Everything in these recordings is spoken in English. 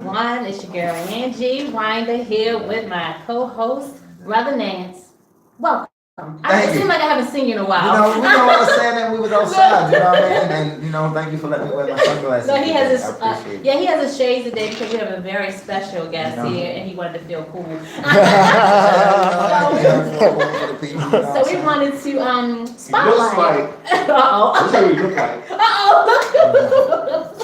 one. It's your girl Angie Winder here with my co-host, Brother Nance. Welcome. It seems like I haven't seen you in a while. We know I was saying that we was outside, you know what I mean? And thank you for letting me wear my sunglasses. So he has his, he has his shades today because we have a very special guest here, and he wanted to feel cool. So we wanted to spotlight. That's what he look like.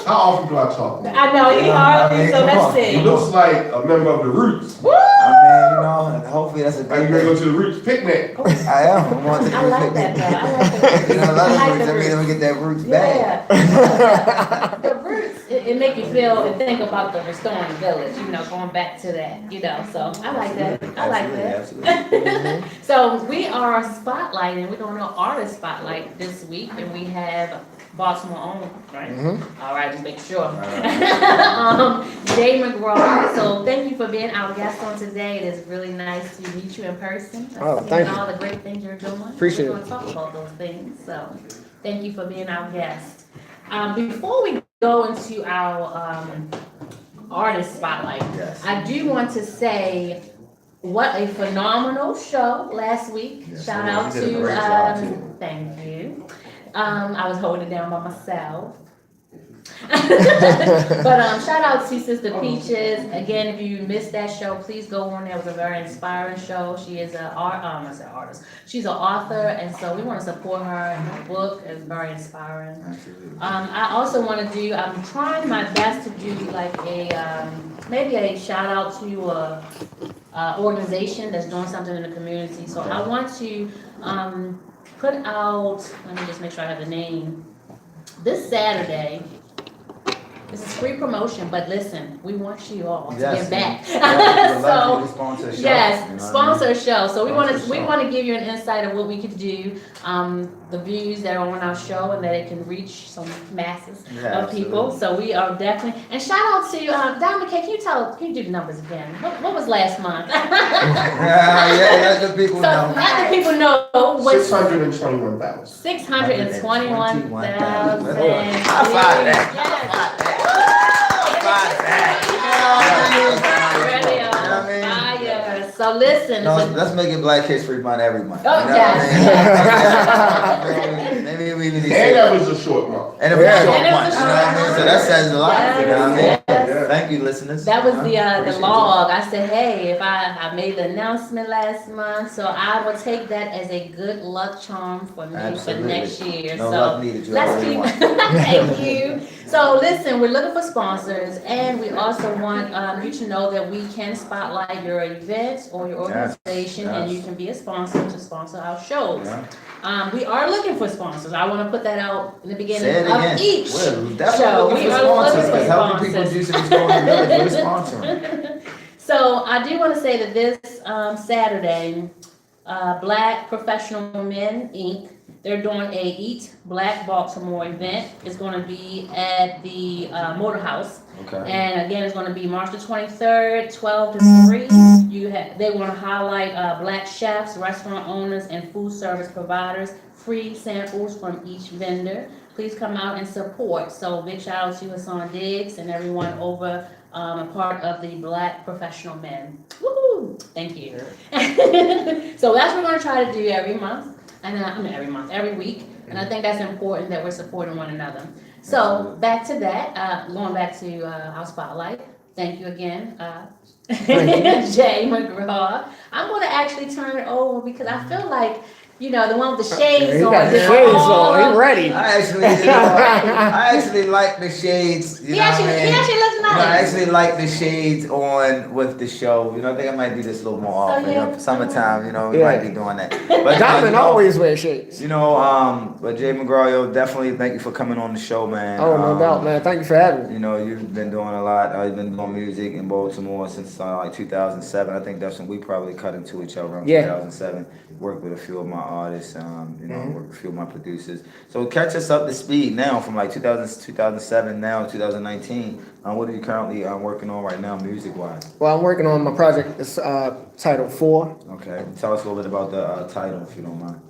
How often do I talk? I know he hardly. So let's see. He looks like a member of the Roots. Woo! And hopefully that's a Are you ready to go to the Roots picnic? I am. I want to I like that though. I like that. we get that Roots back. Yeah. The Roots, it make you feel and think about the restoring the village, going back to that, so I like that. I like that. Absolutely. So we are spotlighting, we're doing an artist spotlight this week, and we have Baltimore owned, right? Mm-hmm. All right, just make sure. Jay McGraw. So thank you for being our guest on today. It is really nice to meet you in person. Thank you. All the great things you're doing. Appreciate it. We're going to talk about those things. So thank you for being our guest. Before we go into our artist spotlight, Yes. I do want to say what a phenomenal show last week. Yes, Shout you out did a to, great job, too. thank you. I was holding it down by myself. But shout out to Sister Peaches. Again, if you missed that show, please go on there. It was a very inspiring show. She is an artist. She's an author, and so we want to support her. And her book is very inspiring. Absolutely. I also want to do. I'm trying my best to do like a maybe a shout out to a organization that's doing something in the community. So I want to put out. Let me just make sure I have the name. This Saturday. This is free promotion, but listen, we want you all to get back. Sponsor a show. So we want to give you an insight of what we could do, the views that are on our show, and that it can reach some masses of people. So we are definitely, and shout out to Diamond K. Can you do the numbers again? What was last month? Let the people know. Let the people know what 621,000. 621,000. High five that. So listen. Let's make it Black History Month every month. Oh, yes. Maybe we need to And that was a short month. And it was a short month. So that says a lot. Yes. Thank you, listeners. That was the log. I said, hey, if I made the announcement last month, so I will take that as a good luck charm for me for next year. No so luck needed. let's keep. Thank you. So listen, we're looking for sponsors, and we also want you to know that we can spotlight your events or your organization, and you can be a sponsor to sponsor our shows. Yeah. We are looking for sponsors. I want to put that out in the beginning of each show. We are looking for helping people do some sponsoring. So I do want to say that this Saturday, Black Professional Men Inc. They're doing a Eat Black Baltimore event. It's going to be at the Motor House. Okay. And again, it's going to be March the 23rd, 12 to 3. They want to highlight Black chefs, restaurant owners, and food service providers. Free samples from each vendor. Please come out and support. So big shout out to Hassan Diggs and everyone over a part of the Black Professional Men. Woohoo! Thank you. So that's what we're going to try to do every month. And every week. And I think that's important that we're supporting one another. So back to that, going back to our spotlight. Thank you again, Jay McGraw. I'm going to actually turn it over because I feel like, the one with the shades on. Got the shades on. He ready. I actually like the shades. He actually looks nice. I actually like the shades on with the show. I think I might do this a little more often. Summertime, we might be doing that. But Diamond always wears shades. But Jay McGraw, definitely thank you for coming on the show, man. Oh, no doubt, man. Thank you for having me. You've been doing a lot. You've been doing music in Baltimore since like 2007. I think that's when we probably cut into each other around 2007. Worked with a few of my artists, worked with a few of my producers. So catch us up to speed now from like 2007 now 2019. What are you currently working on right now, music-wise? Well, I'm working on my project. It's titled 4. Okay. Tell us a little bit about the title, if you don't mind.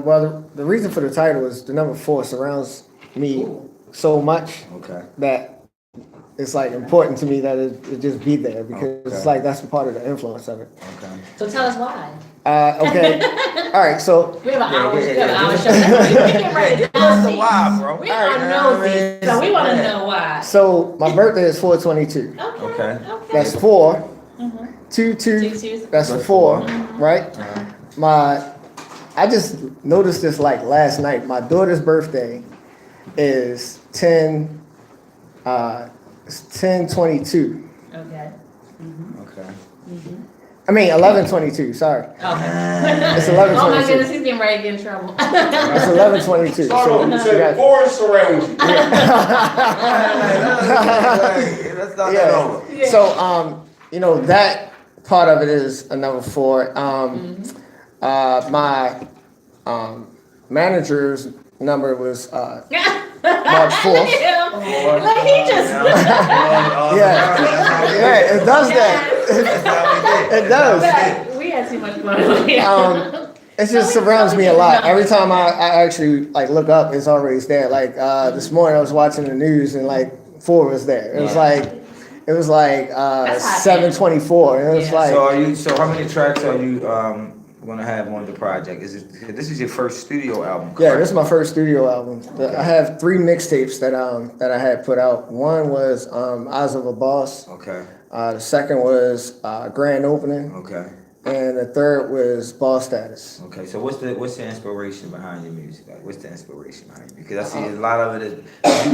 Well, the reason for the title is the number 4 surrounds me so much that it's like important to me that it just be there because it's Okay. like that's a part of the influence of it. Okay. So tell us why. Okay, all right. So We have an hour, we have an yeah. hour show. We can write it Give down. us the why, bro. We All are right, nosy, so we want to know why. so my birthday is 4/22. Okay. Okay. Okay. That's 4. Mhm. 2 2. Two twos. That's That's 4, four. right? I just noticed this like last night. My daughter's birthday is 10/22. Okay. Okay. I mean 11/22. Sorry, Okay. it's Oh my 11/22. goodness, he's getting ready to get in trouble. It's 11/22. Start So over. You you said got- forest surrounds you. Let's start that over. yeah. So that part of it is a number 4. My manager's number was March 4th. Like he just. Yeah, it does that. It does. We had too much fun. It just surrounds me a lot. Every time I actually like look up, it's always there. Like this morning, I was watching the news and like 4 was there. It was like That's hot, 7:24. And it was Yeah. like So how many tracks are you gonna have on the project? This is your first studio album? yeah, correct? this is my first studio album. I have 3 mixtapes that I had put out. One was Eyes of a Boss. Okay. The second was Grand Opening, Okay. and the third was Boss Status. Okay. So what's the inspiration behind your music? Like, what's the inspiration behind it? Because I see a lot of it is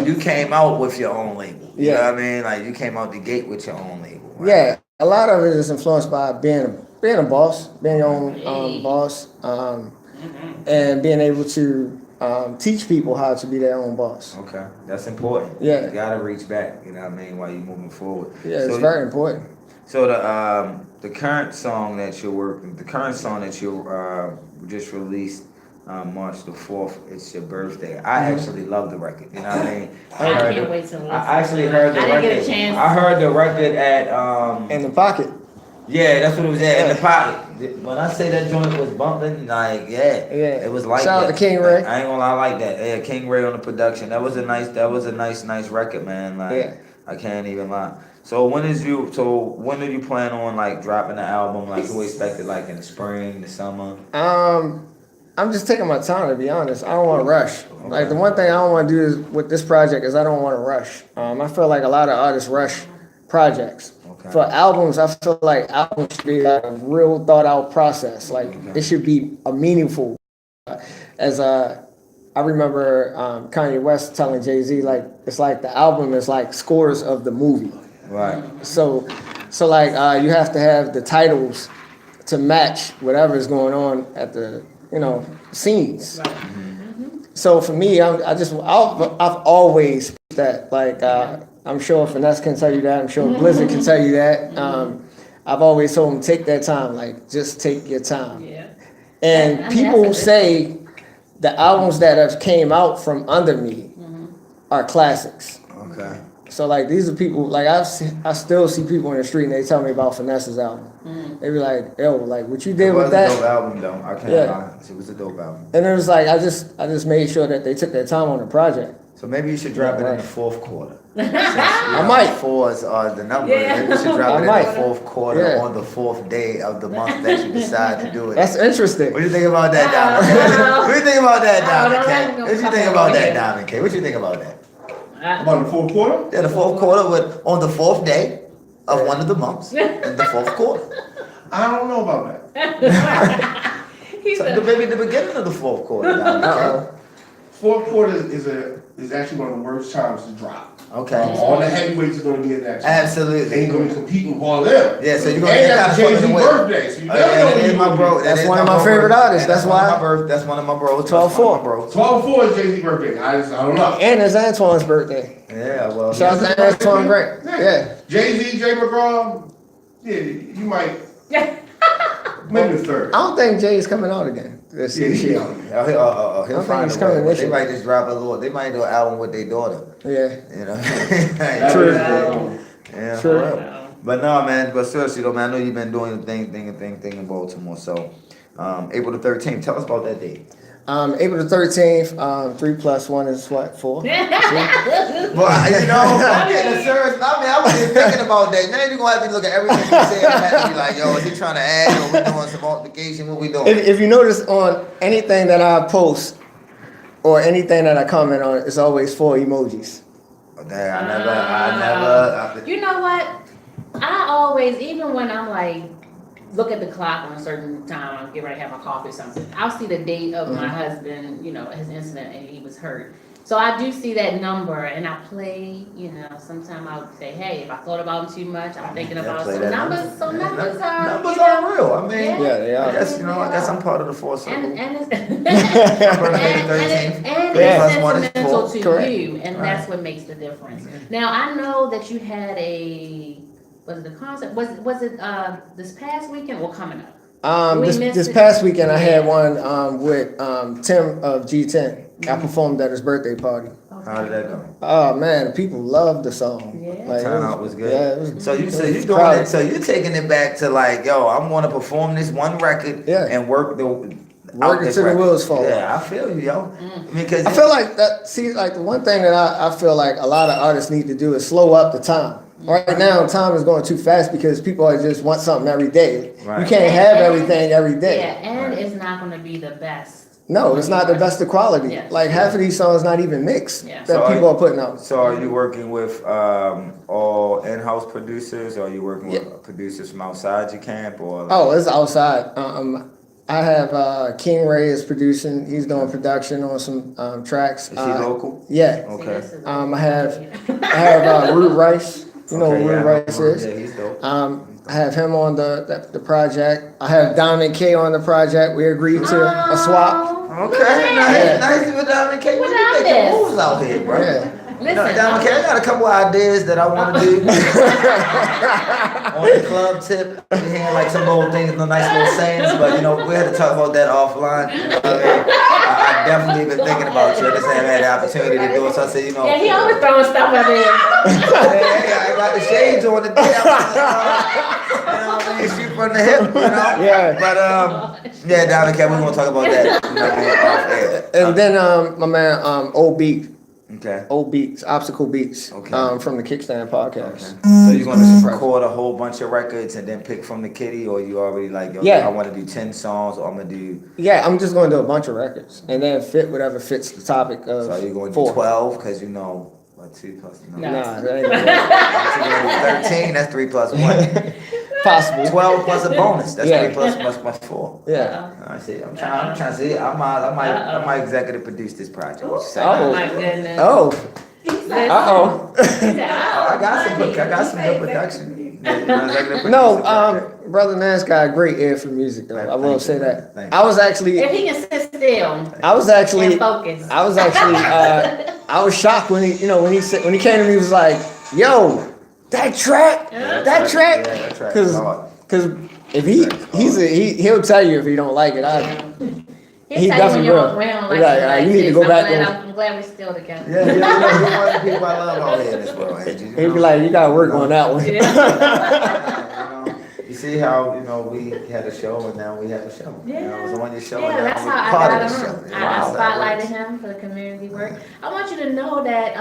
you came out with your own label. You know what I mean? Like you came out the gate with your own label. Right? Yeah, a lot of it is influenced by being a boss, being your own boss, and being able to teach people how to be their own boss. Okay. That's important. Yeah. You gotta reach back. You know what I mean? While you're moving forward. Yeah, it's very important. So the current song that you just released March the 4th, it's your birthday. I actually love the record. You know what I mean? I can't wait to listen. I actually heard the I record. didn't get a chance. I heard the record at In the pocket. yeah, that's what it was at in the pocket. When I say that joint was bumping, like Yeah. it was like Shout out that. to King Ray. I ain't gonna lie, I like that. Yeah, King Ray on the production. That was a nice record, man. Like Yeah. I can't even lie. So when do you plan on like dropping the album? Like who expected like in the spring, the summer? I'm just taking my time, to be honest. I don't want to rush. Like the one thing I don't want to do is with this project is I don't want to rush. I feel like a lot of artists rush projects. Okay. For albums, I feel like albums should be like a real thought out process. Like it should be a meaningful. As I remember Kanye West telling Jay-Z, like it's like the album is like scores of the movie. Right. So like you have to have the titles to match whatever is going on at the scenes. So for me, I've always that like I'm sure Finesse can tell you that. I'm sure Blizzard can tell you that. I've always told them take that time, like just take your time. Yeah. And I mean, people that's a- say the albums that have came out from under me are classics. Okay. So like these are people like I still see people in the street and they tell me about Finesse's album. They be like, yo, like what you did It was with a that. dope album though. I can't Yeah. lie. It was a dope album. And it was like I just made sure that they took their time on the project. So maybe you should drop it in Right. the fourth quarter. I might. 4 is the number. Yeah. Maybe you should drop I it in might. the fourth quarter Yeah. on the 4th day of the month that you decide to do it. That's interesting. What do you think about that, No, Diamond? no. What do you think about that, No, Diamond don't K? let me What you come think over about that, here. Diamond K? What you think about that? About the fourth quarter? Yeah, the fourth quarter with on the 4th day of one of the months in the 4th quarter. I don't know about that. He So said, maybe the beginning of the 4th quarter, Diamond Uh-oh. Fourth quarter is actually one of the worst times to drop. K. Okay. All the heavyweights are going to be in that time. Absolutely. They ain't going to be competing with all of them. Yeah, so you're gonna And get that's kinda Jay-Z's fucking away. birthday, so you never know that when is you my gonna bro. be. That's that is one of my bro. favorite artists. That's That's one of why- my birth. That's one of my bros. 12/4. 12/4 is Jay-Z's birthday. I don't know. And it's Antoine's birthday. Yeah, well. Shout out to Antoine Grant. Yeah. Jay-Z, Jay McGraw, yeah, you might, maybe the third. I don't think Jay's coming out again this Yeah, year. He'll I find don't think he's a coming way. this They year. might just drop a little. They might do an album with their daughter. Yeah. You know. True. Yeah. True. for real. But no, man. But seriously, though, man. I know you've been doing the thing in Baltimore. So, April the 13th. Tell us about that date. April the 13th, 3 plus 1 is what, 4? Well, I'm getting serious. I mean, I was just thinking about that. Now you're gonna have to look at everything you say and have to be like, yo, is he trying to add or we doing some multiplication? What we doing? If you notice on anything that I post or anything that I comment on, it's always 4 emojis. Okay, I never. You know what? I always, even when I'm like, look at the clock on a certain time, I'm getting ready to have my coffee or something, I'll see the date of my husband, his incident, and he was hurt. So I do see that number, and I play, sometimes I'll say, hey, if I thought about him too much, I'm thinking about some numbers. So numbers are, Numbers are real. I mean, Yeah, they are. I guess I'm part of the force. And it's, Birthday 13th. and Yeah. it's +1 is sentimental 4. to Correct. you, and that's what makes the difference. Now, I know that you had was it the concert? Was it this past weekend or coming up? We missed This it. past weekend I had one with Tim of G10. I performed at his birthday party. How did that go? Oh man, people loved the song. Yeah. Like, Turnout was good. Yeah, it was. So you it was doing crowded. it. So you're taking it back to like, yo, I'm gonna perform this one record Yeah. and work Work it till the wheels fall off. Yeah, I feel you, yo. Because I feel like that. See, like the one thing that I feel like a lot of artists need to do is slow up the time. Right now, time is going too fast because people just want something every day. Right. You can't have everything every day. Yeah, and it's not going to be the best. No, it's not the best of quality. Yes. Like half of these songs not even mixed Yeah. that So people are putting out. So are you working with all in-house producers, or are you working with producers from outside your camp, or? Like, Oh, it's outside. I have King Ray is producing. He's doing production on some tracks. is he local? Yeah. Okay. I have Rude Rice. You know Okay, what Rude yeah, Rice is. Yeah, he's dope. I have him on the project. I have Diamond K on the project. We agreed to a swap. Okay, nice with Diamond K. What You I making miss? moves out here, bro. Yeah. Listen, Diamond K, I got a couple ideas that I want to do. On the club tip, I'm hearing like some little things, no nice little sayings, but we had to talk about that offline. You know what I mean? I definitely been thinking about you. I just haven't had the opportunity to do it, so I said, yeah, he always throwing stuff at me. hey, I got the shades on today. You know what I mean? Shoot from the hip, Yeah. But yeah, Diamond K, we're gonna talk about that. You know what I mean? Off air. And then my man Old Beat. Okay. Old Beats, Obstacle Beats, Okay. from the Kickstand podcast. So you're gonna record a whole bunch of records and then pick from the kitty, or you already like, yo, Yeah. I want to do 10 sons, or I'm gonna do. Yeah, I'm just going to do a bunch of records and then fit whatever fits the topic of. So you're going to 4. do 12 because what 2 plus No. Nah, that ain't So you're gonna do 13. That's 3 plus 1. possible. 12 plus a bonus. That's Yeah. 3 plus 4. Yeah. I see. I'm trying to see. I might executive produce this project. What you say? Oh my goodness. Oh. He Uh said, oh. he said, I got some good production. No, Brother Nance got a great ear for music though. I will say that. Thank I was actually, if he can sit still and focus. I was shocked when he came to me, he was like, "Yo, that track, Yeah, that track is hard. Cause if he'll tell you if he don't like it. He definitely will. Like Like, you need to go back I'm glad we're still together. Yeah, you're one of the people I love out here in this world, Angie. He'd be like, "You gotta work on that one." You see how we had a show and now we have a show. Yeah. It was on your show. Yeah, and that's now how we're I part got of the him. show. I Wow, that spotlighted works. him for the community work. I want you to know that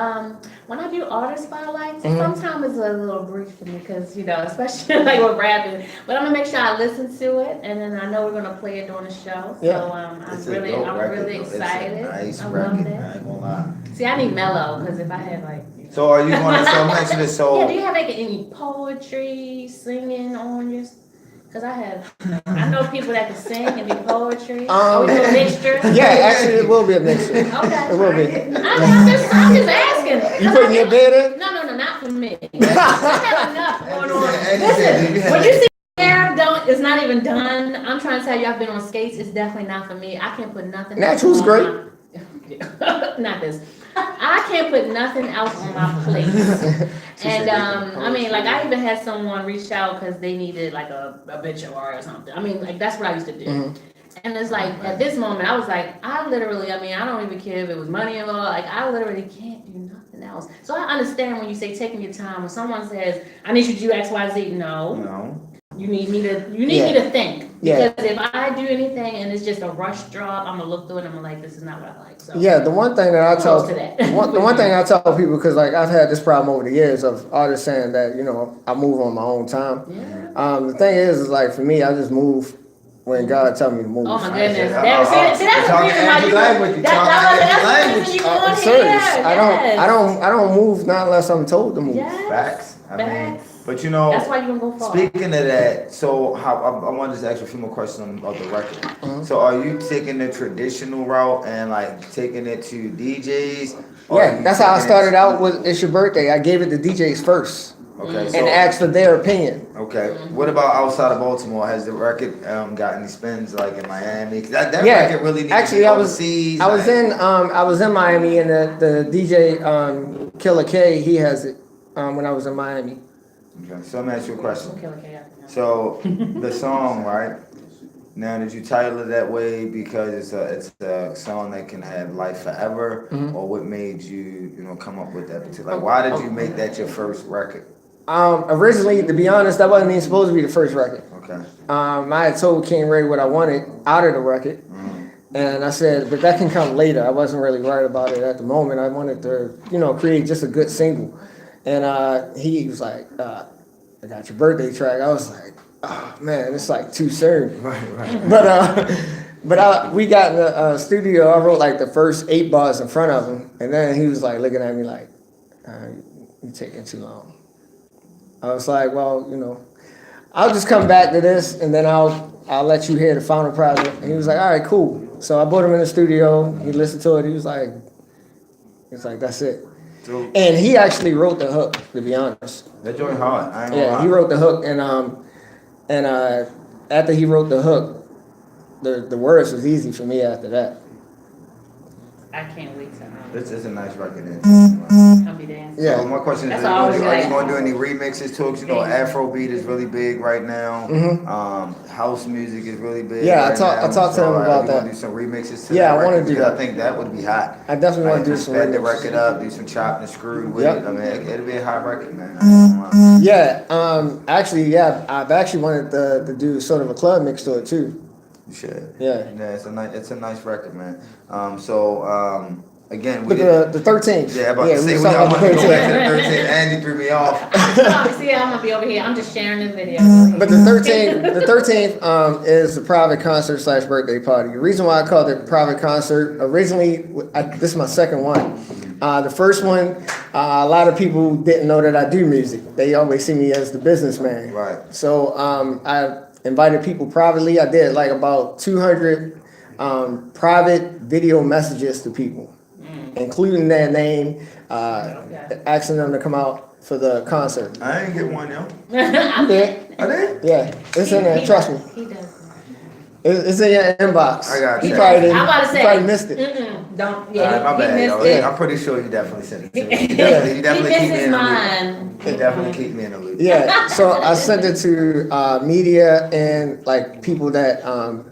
when I do artist spotlights, sometimes it's a little brief for me because especially like with rapping. But I'm gonna make sure I listen to it, and then I know we're gonna play it during the show. So Yeah. I'm It's a really dope record, though. excited. It's a nice I love record. it. I ain't gonna lie. See, I need mellow because if I had So are you going to? So mention this. So yeah, do you have any poetry, singing on your? Because I know people that can sing and do poetry. Are we doing a mixture? Yeah, actually, it will be a mixture. Okay. It will be. I'm just asking. You putting your bid in? No, not for me. I have enough going on. And he said, Listen, when you see hair it's not even done. I'm trying to tell you, I've been on skates. It's definitely not for me. I can't put nothing. Natural's else on not this. I can't put nothing else on my plate. And I mean, like I even had someone reach out because they needed like a obituary or something. I mean, like that's what I used to do. And it's like at this moment, I was like, I don't even care if it was money involved. Like I literally can't do nothing else. So I understand when you say taking your time. When someone says, I need you to do X, Y, Z. No. You need me to think. Yeah. Because if I do anything and it's just a rush job, I'm gonna look through it and I'm like, this is not what I like, so. Yeah, the one thing that I tell Close to that. the one thing I tell people, because like I've had this problem over the years of artists saying that, you know, I move on my own time. Yeah. The thing is like for me, I just move when God tell me to move. Oh my I goodness. said, See, that's the talking reason why Andrew you language, you that's talking the reason you I'm on serious. here. I don't move not unless I'm told to move. Yes. Facts. I mean, Facts. but you know, That's why you can go far. speaking of that, so how I wanted to just ask you a few more questions about the record. So are you taking the traditional route and like taking it to DJs? Or are Yeah, you that's how I taking it started to- out with It's Your Birthday. I gave it to DJs first Okay, and so asked for their opinion. okay, what about outside of Baltimore? Has the record got any spins like in Miami? 'Cause that Yeah, record really needs actually, to be I was overseas. I was like- in Miami, and the DJ Killer K, he has it when I was in Miami. Okay, so let me ask you a question. Okay. So the song, right? Now, did you title it that way because it's a song that can have life forever, or what made you come up with that particular? Like, why did you make that your first record? Originally, to be honest, that wasn't even supposed to be the first record. Okay. I had told King Ray what I wanted out of the record, and I said, but that can come later. I wasn't really worried about it at the moment. I wanted to, create just a good single. And he was like, I got your birthday track. I was like, oh man, it's like too soon. Right. But we got in the studio. I wrote like the first 8 bars in front of him, and then he was like looking at me like, "You're taking too long." I was like, "Well, I'll just come back to this, and then I'll let you hear the final project." And he was like, "All right, cool." So I brought him in the studio. He listened to it. He was like, "That's it." So And he actually wrote the hook, to be honest. that joint hard. I ain't gonna Yeah, lie. he wrote the hook, and after he wrote the hook, the words was easy for me after that. I can't wait to This is a nice record. come be dancing. Yeah. So my question is, That's all I was are you like. going to do any remixes to it? You know, Afrobeat is really big right now. House music is really big. Yeah, I right talked now. to him about you that. Want to do some remixes to Yeah, that I wanna record? do Because that. I think that would be hot. I definitely want to do Just some sped the remixes. record up, do some chopped and screwed with Yep. it. I mean, it'll be a hot record, man. I ain't gonna lie. Yeah, I've actually wanted to do sort of a club mix to it too. You should. Yeah. Yeah, it's a nice record, man. Again, we But did. the 13th. Yeah, I'm about to say, was we talking got about to the go back 13th. to the 13th. Andy threw me off. See, I'm gonna be over here. I'm just sharing this video. But the 13th is the private concert / birthday party. The reason why I called it private concert, originally, this is my second one. The first one, a lot of people didn't know that I do music. They always see me as the businessman. Right. So I invited people privately. I did like about 200 private video messages to people, including their name, asking them to come out for the concert. I ain't get one, yo. You did? I did? Yeah, it's in there. Trust me. He does. It's in your inbox. I got You you. probably didn't. I'm about to say. You probably missed it. Don't. All Yeah, right, my he bad, missed yo. it. I'm pretty sure you definitely sent it to me. You He definitely keep me misses in the loop. mine. You definitely keep me in the loop. Yeah, so I sent it to media and like people that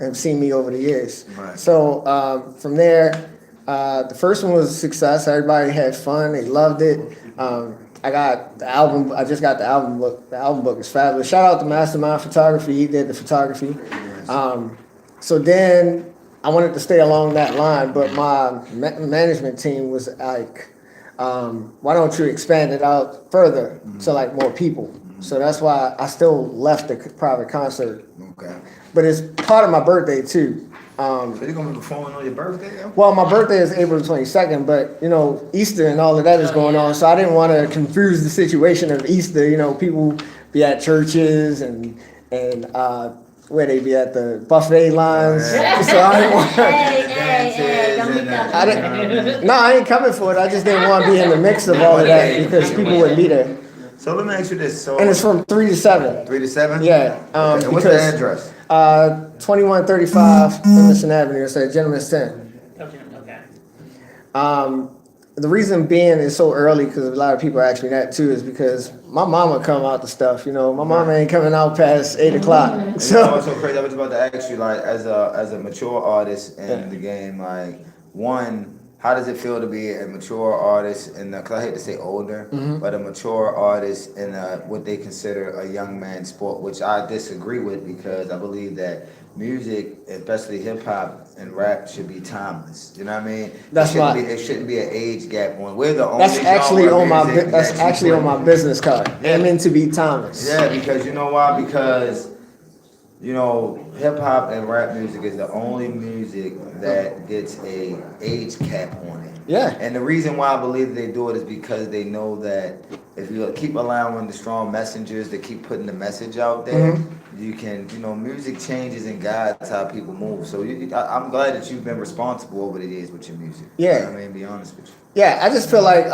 have seen me over the years. Right. So from there, the first one was a success. Everybody had fun. They loved it. I got the album. I just got the album book. The album book is fabulous. Shout out to Mastermind Photography. He did the photography. So then I wanted to stay along that line, but my management team was like, why don't you expand it out further to like more people? So that's why I still left the private concert. Okay. But it's part of my birthday too. So you're gonna be performing on your birthday, yo? Well, my birthday is April 22nd, but Easter and all of that is going on, so I didn't want to confuse the situation of Easter. People be at churches and where they be at the buffet lines. Yeah. So I didn't want. Hey, don't be I didn't, no, I ain't coming for it. I just didn't want to be in the mix of all of that because people wouldn't be there. So let me ask you this. So And it's from 3 to 7. 3 to 7? Yeah. Okay. And what's the Because address? 2135 Emerson Avenue. It's at Gentleman's Tent. Okay. The reason being is so early because a lot of people ask me that too is because my mama come out the stuff. My mama ain't coming out past 8 o'clock. You know what's So so crazy? I was about to ask you, like, as a mature artist in the game, like, one, how does it feel to be a mature artist in the, cause I hate to say older, but a mature artist in what they consider a young man's sport, which I disagree with because I believe that music, especially hip hop and rap, should be timeless. You know what I mean? That's why it shouldn't be an age gap on. We're the only that's actually genre on my music that's that you actually put- on my business card. Yeah. Aiming to be timeless. Yeah, because you know why? Because hip hop and rap music is the only music that gets a age cap on it. Yeah. And the reason why I believe they do it is because they know that if you keep allowing the strong messengers to keep putting the message out there, you can, music changes and guides how people move. So I'm glad that you've been responsible over the years with your music. Yeah. You know what I mean, be honest with you. Yeah, I just feel like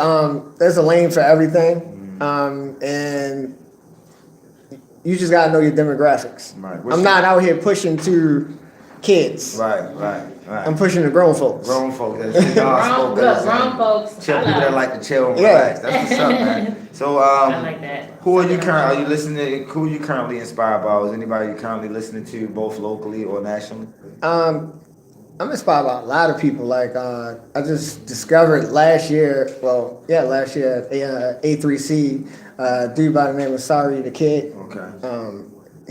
there's a lane for everything, and you just gotta know your demographics. Right. I'm not out here pushing to kids. Right. I'm pushing to grown folks. Grown folks. Grown folks. Chill, people that like to chill and Yeah. relax. That's what's up, man. So, I like that. who are you currently inspired by? Is anybody you currently listening to, both locally or nationally? I'm inspired by a lot of people. Like I just discovered last year at A3C, dude by the name of Sorry the Kid. Okay.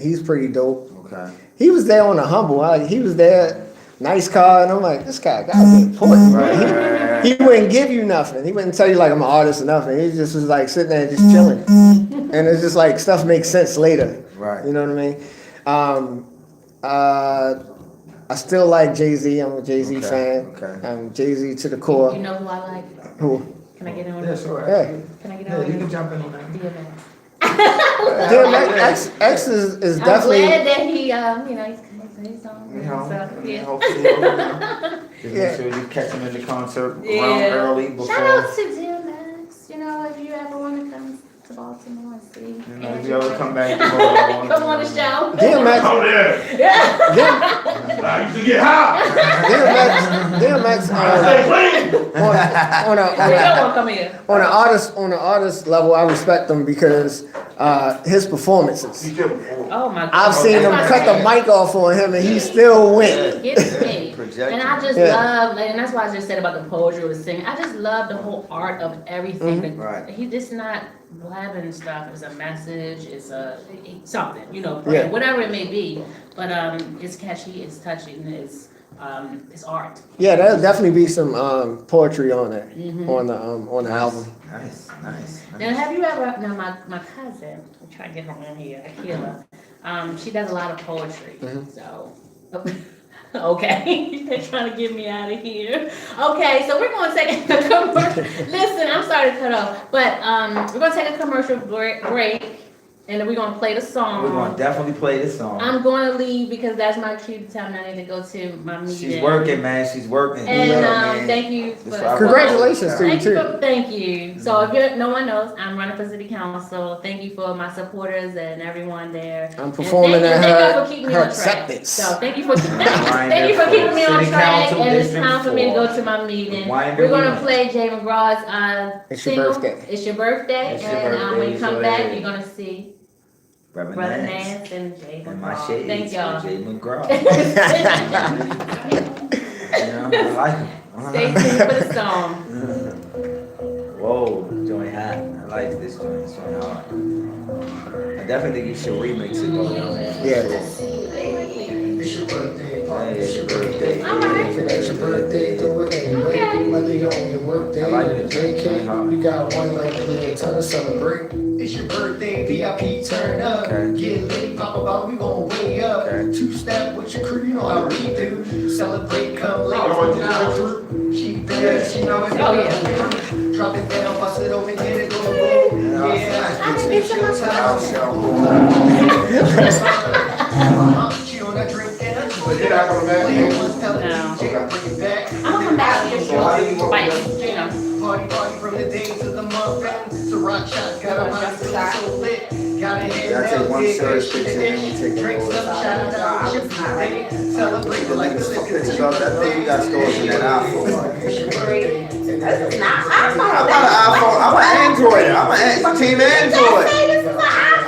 He's pretty dope. Okay. He was there on the humble. He was there, nice car, and I'm like, this guy gotta be important. Right. He wouldn't give you nothing. He wouldn't tell you like I'm an artist or nothing. He just was like sitting there just chilling. And it's just like stuff makes sense later. Right. You know what I mean? I still like Jay-Z. I'm a Jay-Z fan. Okay. Jay-Z to the core. You know who I like? Who? Can I get in on Yeah, that? sure. Yeah. Can I get in Yeah, on you that? can jump in on that. DMX. Damn, X is I'm definitely. glad that he, he's on. So, yeah. Hopefully, just make sure you catch him in the concert around early before. Shout out to DMX. If you ever want to come to Baltimore and see. If you ever come back, come on the show. DMX. Oh, yeah. I used to get high. DMX. I stay clean. On You don't want to come here. an artist level, I respect him because his performances. You did before. Oh my God. I've seen him cut the mic off on him, and he still went. Gets me. Projecting. And I just love, and that's why I just said about the poetry with singing. I just love the whole art of everything. Right. He just not blabbing stuff. It's a message. It's something. Yeah. Whatever it may be. But it's catchy. It's touching. It's art. Yeah, there'll definitely be some poetry on it on the album. Nice. Now, have you ever? Now, my cousin. I'm trying to get her on here. Akila. She does a lot of poetry. So. Okay, they're trying to get me out of here. Okay, so we're going to take a commercial. Listen, I'm sorry to cut off, but we're going to take a commercial break, and then we're going to play the song. We're going to definitely play this song. I'm going to leave because that's my cue to tell me I need to go to my meeting. She's working, man. She's working. And thank you for Congratulations to you too. Thank you. So if no one knows, I'm running for city council. Thank you for my supporters and everyone there. I'm performing at her acceptance. So thank you for keeping me on track, and it's time for me to go to my meeting. We're gonna play Jay McGraw's It's your single. birthday. It's your birthday, It's your and birthday, when you come so back, yeah. you're gonna see Brother Brother Nance. Nance and Jay And my McGraw. shades Thank y'all. Jay McGraw. I like him. Stay tuned for the song. Whoa, joint hot. I like this joint. This joint hard. I definitely think you should remix it though. It's your birthday. Hey, it's your birthday. Alright. It's your birthday, do it anyway. Okay. Whether you're on your workday I like or it. vacation, we got one like a ton to celebrate. It's your birthday, VIP turn up. Okay. Get lit, pop about, we gon' way up. Okay. Two-step with your crew, you know how we do. Celebrate, come late. She does, she know it's Oh, yeah. Drop it down, bust it open, get it on the road. Yeah, I didn't get to my she on that drink and I but then I come back. I'm gonna come back here shortly. Party from the days of the muffin. So rock shots, got a mind so lit. Got a head Yeah, I take one serious picture and then we take a Drink photo. some shots, celebrate like Niggas the fuck pictures up. That know you got stores in that iPhone. I'm not an iPhone. I'm an Android. I'm team Android.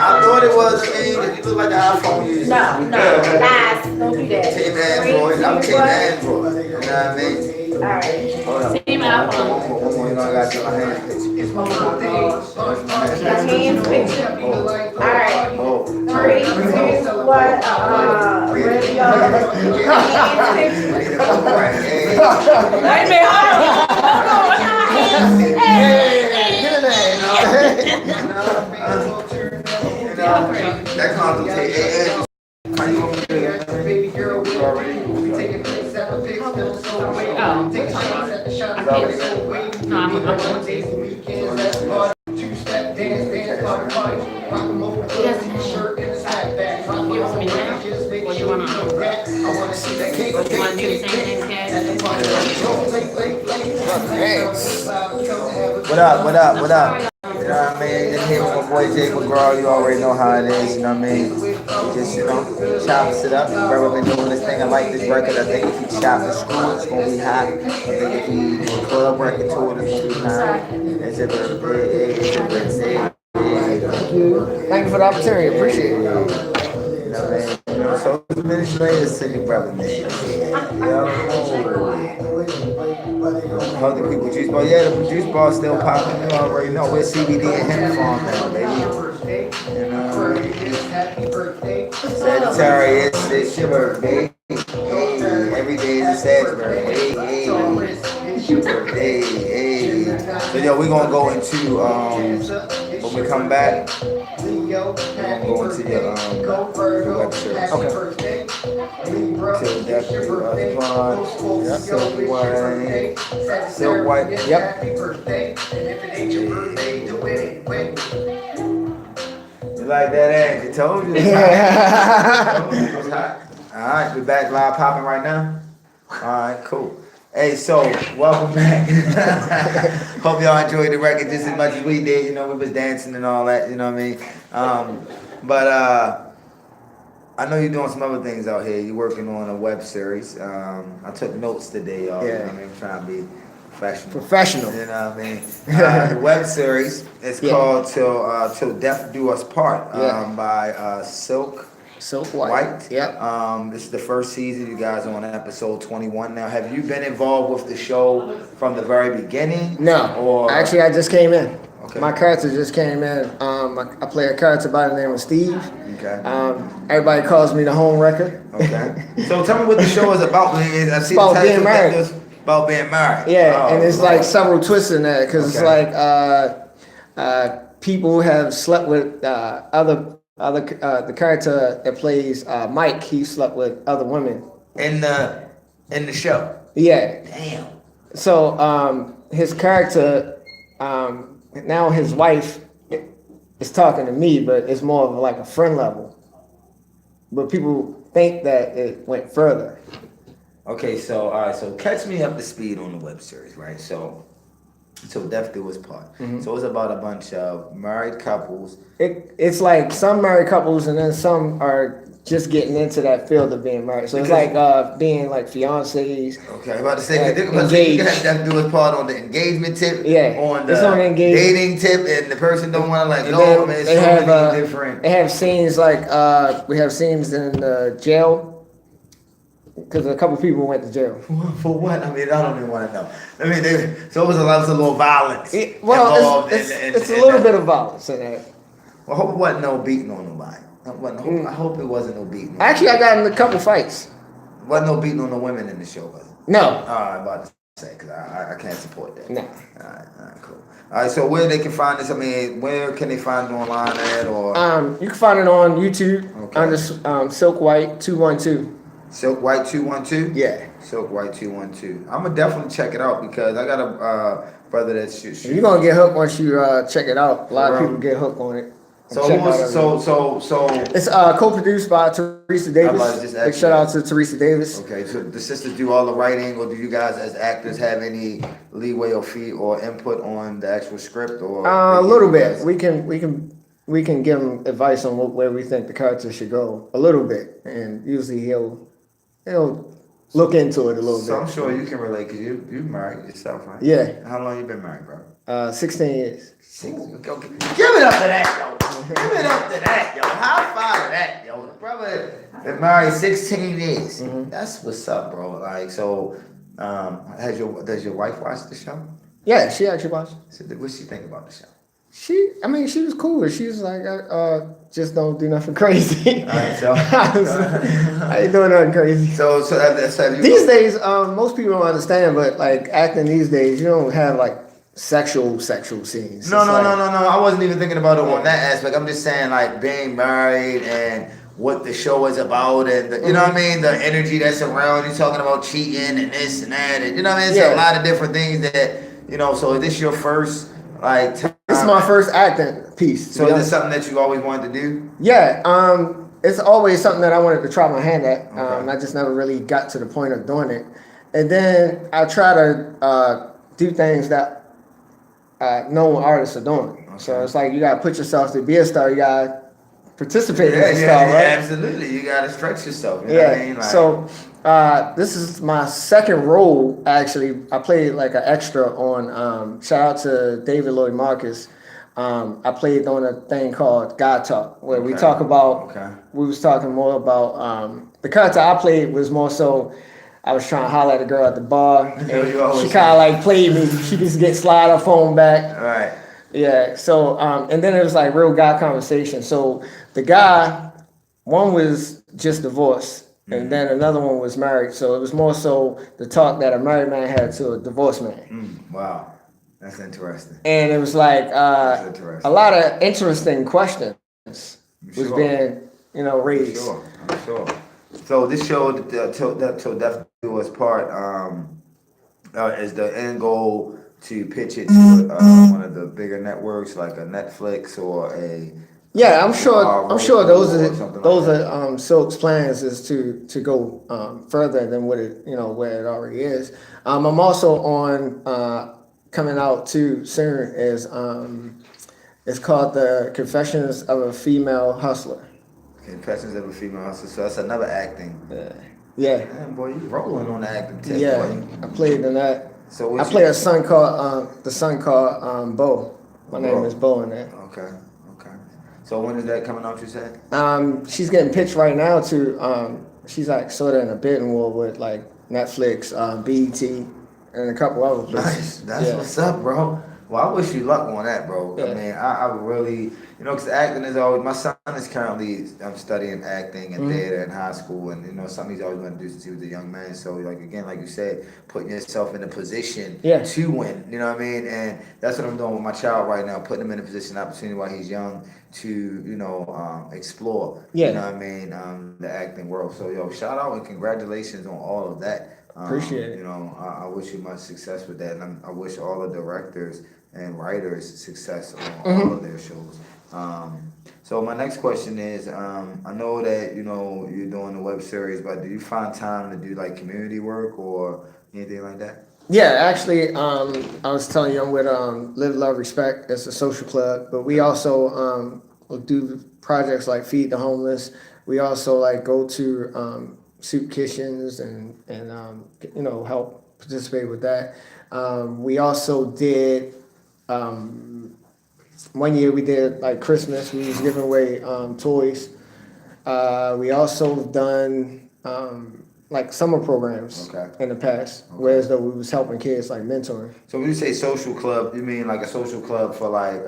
I thought it was. You look like an iPhone user. No, guys, don't do that. Team Android. I'm team Android. You know what I mean? Alright. Hold up. Team Alpha. One more, you know I got your hand picture. It's multiple things. Your hands picture. Alright. Oh. 3, 2, 1, ready y'all? Hands picture. Wait a minute, hold on. Get in there. That consultation. How you gonna do it? Baby girl, we already taking pics at the pics, still so way. Taking shots at the shots, so way. No, I'm Days and weekends, that's party. Two-step dance, party. Rock 'em over, shirt and a snapback. Rock 'em over, just make sure you know that. I wanna see that cake. What you want to do the same thing, Cash? What up? You know what I mean? Just here with my boy Jay McGraw, you already know how it is, you know what I mean? We just, chops it up. Brother been doing this thing. I like this record. I think if you chop the screw, it's gonna be hot. I think if you do a club record to it, it's gonna be hot. It's a birthday. Thank you. Thank you for the opportunity. Appreciate it. You know what I mean? So it's administrators to your brother, man. Other people juice bar, yeah, the juice bar still popping. You already know we're CBD and hemp farm now, baby. You know, Sagittarius, it's your birthday. Hey, every day is a Sag's birthday. Hey, it's your birthday. Hey. So yo, we gonna go into when we come back. We're gonna go into your website. Okay. Till death do us part. Yep. Silk white. Yep. You like that ass? You told you. It's hot. All right, we back live popping right now. All right, cool. Hey, so welcome back. Hope y'all enjoyed the record just as much as we did. You know, we was dancing and all that. You know what I mean? But I know you're doing some other things out here. You're working on a web series. I took notes today, y'all. You know what I mean? I'm trying to be professional. You know what I mean? The web series is called Till Death Do Us Part by Silk White. Yep. This is the first season. You guys are on episode 21 now. Have you been involved with the show from the very beginning? No. Or Actually, I just came in. Okay. My character just came in. I play a character by the name of Steve. Okay. Everybody calls me the home wrecker. Okay. So tell me what the show is about. I see about the title being married. It's about being married. Yeah, and it's Lord. like several twists in that because it's like people have slept with the character that plays Mike. He slept with other women in the show. Yeah. Damn. So his character now his wife is talking to me, but it's more of like a friend level. But people think that it went further. Okay, so all right, so catch me up to speed on the web series, right? So Death Do Us Part. Mm-hmm. So it's about a bunch of married couples. It's like some married couples and then some are just getting into that field of being married. So it's like being like fiancés. Okay, I'm about to say, you got Death Do Us Part on the engagement tip. Yeah, on the it's on the engagement. dating tip, and the person don't want to let And go. then Man, they so have many different. They have scenes like we have scenes in jail. Because a couple people went to jail. For what? I mean, I don't even want to know. I mean, so it was a little violence involved. It's a little bit of violence in that. Well, I hope it wasn't no beating on nobody. I hope it wasn't no beating. Actually, I got in a couple fights. Wasn't no beating on the women in the show, was it? No. I'm about to say, because I can't support that. No. All right, cool. All right, so where they can find this? I mean, where can they find it online at? Or you can find it on YouTube under Silk White 212. Silk White 212? Yeah. Silk White 212. I'm gonna definitely check it out because I got a brother that shoots. You're gonna get hooked once you check it out. A lot of people get hooked on it. So it's co-produced by Teresa Davis. Big shout out to Teresa Davis. Okay, so the sisters do all the writing, or do you guys as actors have any leeway or fee or input on the actual script? Or a little bit. We can give them advice on where we think the character should go. A little bit, and usually he'll look into it a little bit. So I'm sure you can relate because you married yourself, right? Yeah. How long you been married, bro? 16 years. Okay. Give it up to that, yo. Give it up to that, yo. High five to that, yo. The brother been married 16 years. Mm-hmm. That's what's up, bro. Like, so Does your wife watch the show? Yeah, she actually watched. So what she think about the show? I mean, she was cool. She was like, just don't do nothing crazy. All right, so I ain't doing nothing crazy. so have you, These days, most people don't understand, but like acting these days, you don't have like sexual scenes. No, It's no, like, no, no, no. I wasn't even thinking about it on that aspect. I'm just saying, like, being married and what the show is about, and you know what I mean, the energy that's around. You talking about cheating and this and that, and you know what I mean. It's a lot of different things that So, is this your first like time? This is my first acting piece. So, is this something that you always wanted to do? Yeah. It's always something that I wanted to try my hand at. Okay. I just never really got to the point of doing it, and then I try to do things that known artists are doing. Okay. So it's like you gotta put yourself to be a star. You gotta participate Yeah, as a yeah, star, yeah, right? absolutely. You gotta stretch yourself. You know what I mean? Like, So this is my second role. Actually, I played like an extra on. Shout out to David Lloyd Marcus. I played on a thing called God Talk, where we Okay. talk about. Okay. We was talking more about the character I played was more so. I was trying to holler at a girl at the bar, and You always she kind of like played me. She just get slide her phone back. all right. Yeah. So and then it was like real guy conversation. So the guy, one was just divorced, and then another one was married. So it was more so the talk that a married man had to a divorced man. Wow, that's interesting. And it was like That's interesting. a lot of interesting questions was Sure. being raised. Sure, I'm sure. So this show, till death do us part, is the end goal to pitch it to one of the bigger networks like a Netflix or a. Yeah, I'm sure. I'm sure those or are something those like that. are Silk's plans is to go further than what it where it already is. I'm also on coming out too soon is it's called The Confessions of a Female Hustler. Confessions of a Female Hustler. So that's another acting. Yeah, Man, boy, you rolling on the acting tip, yeah. boy. I played in that. So I what's play your- a son called Bo. My name is Bo in that. Okay, okay. So when is that coming out? You said. She's getting pitched right now to she's like sort of in a bidding war with like Netflix, BET, and a couple other places. Nice. That's what's up, bro. Well, I wish you luck on that, bro. I Yeah. mean, I really, because acting is always. My son is currently studying acting and theater in high school, and something he's always wanted to do since he was a young man. So, like you said, putting yourself in a position to win. You know what I mean? And that's what I'm doing with my child right now, putting him in a position, opportunity while he's young to explore. Yeah. You know what I mean? The acting world. So, shout out and congratulations on all of that. Appreciate it. I wish you much success with that, and I wish all the directors and writers success on all of their shows. So my next question is, I know that you're doing the web series, but do you find time to do like community work or anything like that? Yeah, actually, I was telling you I'm with Live, Love, Respect. It's a social club, but we also will do projects like feed the homeless. We also like go to soup kitchens and help participate with that. We also did. One year we did like Christmas. We was giving away toys. We also done like summer programs in the past, whereas though we was helping kids like mentoring. So when you say social club, you mean like a social club for like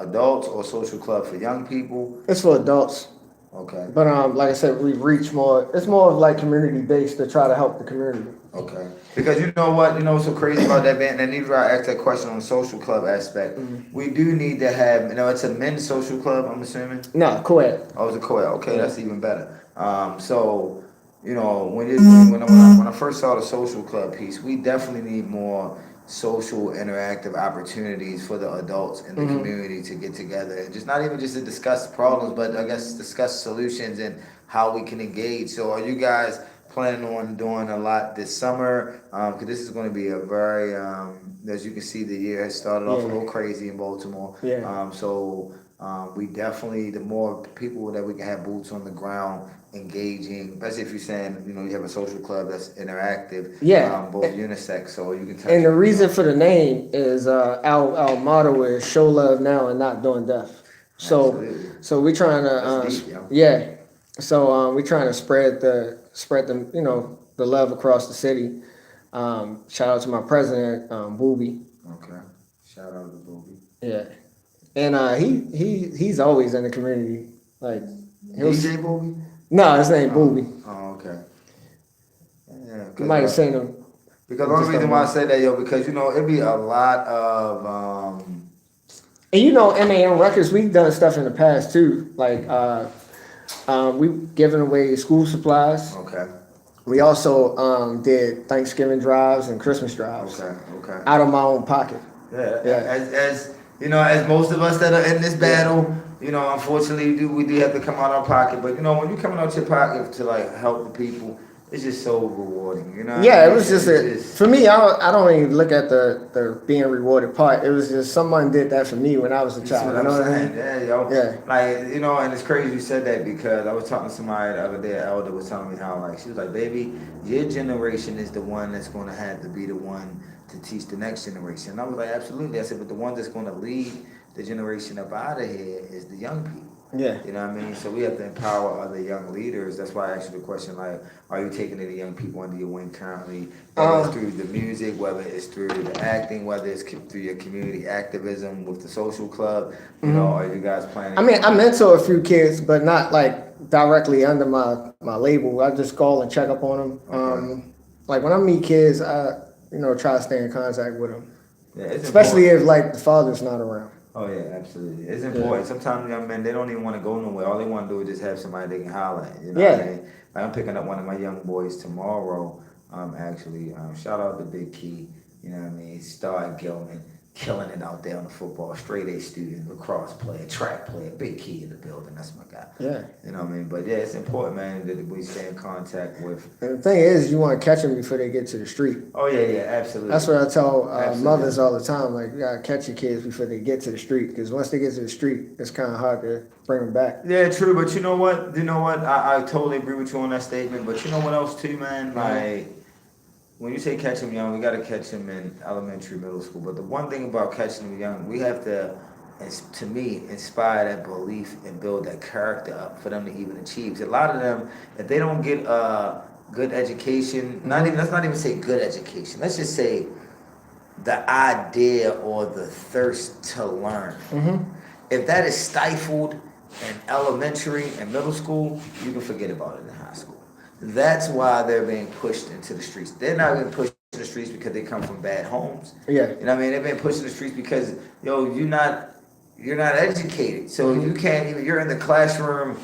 adults or social club for young people? It's for adults. Okay. But like I said, we reach more. It's more of like community based to try to help the community. Okay. Because you know what, what's so crazy about that, man, and even I asked that question on the social club aspect. We do need to have, it's a men's social club, I'm assuming? No, co-ed. Oh, it's a co-ed. Okay, that's even better. So, when I first saw the social club piece, we definitely need more social interactive opportunities for the adults in the community to get together and just not even just to discuss problems, but I guess discuss solutions and how we can engage. So are you guys planning on doing a lot this summer? Because this is going to be a very, as you can see, the year has started off a little crazy in Baltimore. Yeah. We definitely, the more people that we can have boots on the ground, engaging, especially if you're saying, you have a social club that's interactive, both unisex, so you can touch. And the reason for the name is our motto is show love now and not during death. So we're trying to That's deep, So we're trying to spread the the love across the city. Shout out to my president, Booby. Okay. Shout out to Booby. Yeah, and he's always in the community. Like DJ Booby? No, his name Booby. Oh, okay. Yeah. You might have seen him. Because the only reason why I say that, yo, because you know it'd be a lot of And you know, MAM Records, we've done stuff in the past too. Like we've given away school supplies. Okay. We also did Thanksgiving drives and Christmas drives. Okay. Out of my own pocket. Yeah. Yeah. As you know, as most of us that are in this battle, you know, unfortunately we do have to come out our pocket. But you know, when you're coming out your pocket to like help the people, it's just so rewarding. You know. Yeah, it was just for me. I don't even look at the being rewarded part. It was just someone did that for me when I was a child. That's what You know I'm what I saying. mean? Yeah, yo. Yeah. Like, you know, and it's crazy you said that because I was talking to somebody the other day, an elder was telling me how, like, she was like, baby, your generation is the one that's going to have to be the one to teach the next generation. And I was like, absolutely. I said, but the one that's going to lead the generation up out of here is the young people. Yeah. You know what I mean? So we have to empower other young leaders. That's why I asked you the question, like, are you taking any young people under your wing currently? Whether it's through the music, whether it's through the acting, whether it's through your community activism with the social club, you know, are you guys planning? I mean, I mentor a few kids, but not like directly under my label. I just call and check up on them. Okay. Like when I meet kids, I try to stay in contact with them, Yeah, it's especially important. if like the father's not around. Oh yeah, absolutely. It's important. Sometimes young men, they don't even want to go nowhere. All they want to do is just have somebody they can holler at. You know what I mean? Like I'm picking up one of my young boys tomorrow. Actually, shout out to Big Key. You know what I mean? Star Gilman, killing it out there on the football. Straight A student, lacrosse player, track player, Big Key in the building. That's my guy. Yeah. You know what I mean? But yeah, it's important, man, that we stay in contact with. And the thing is, you want to catch them before they get to the street. Oh yeah, absolutely. That's what I tell Absolutely. mothers all the time. Like, you gotta catch your kids before they get to the street, because once they get to the street, it's kind of hard to bring them back. Yeah, true. But you know what? I totally agree with you on that statement. But you know what else too, man? Like when you say catch them young, we got to catch them in elementary, middle school. But the one thing about catching them young, we have to me, inspire that belief and build that character up for them to even achieve. 'Cause a lot of them, if they don't get good education, let's not even say good education. Let's just say the idea or the thirst to learn. If that is stifled in elementary and middle school, you can forget about it in high school. That's why they're being pushed into the streets. They're not being pushed in the streets because they come from bad homes. Yeah. You know what I mean? They're being pushed in the streets because, yo, you're not educated. So you can't even, you're in the classroom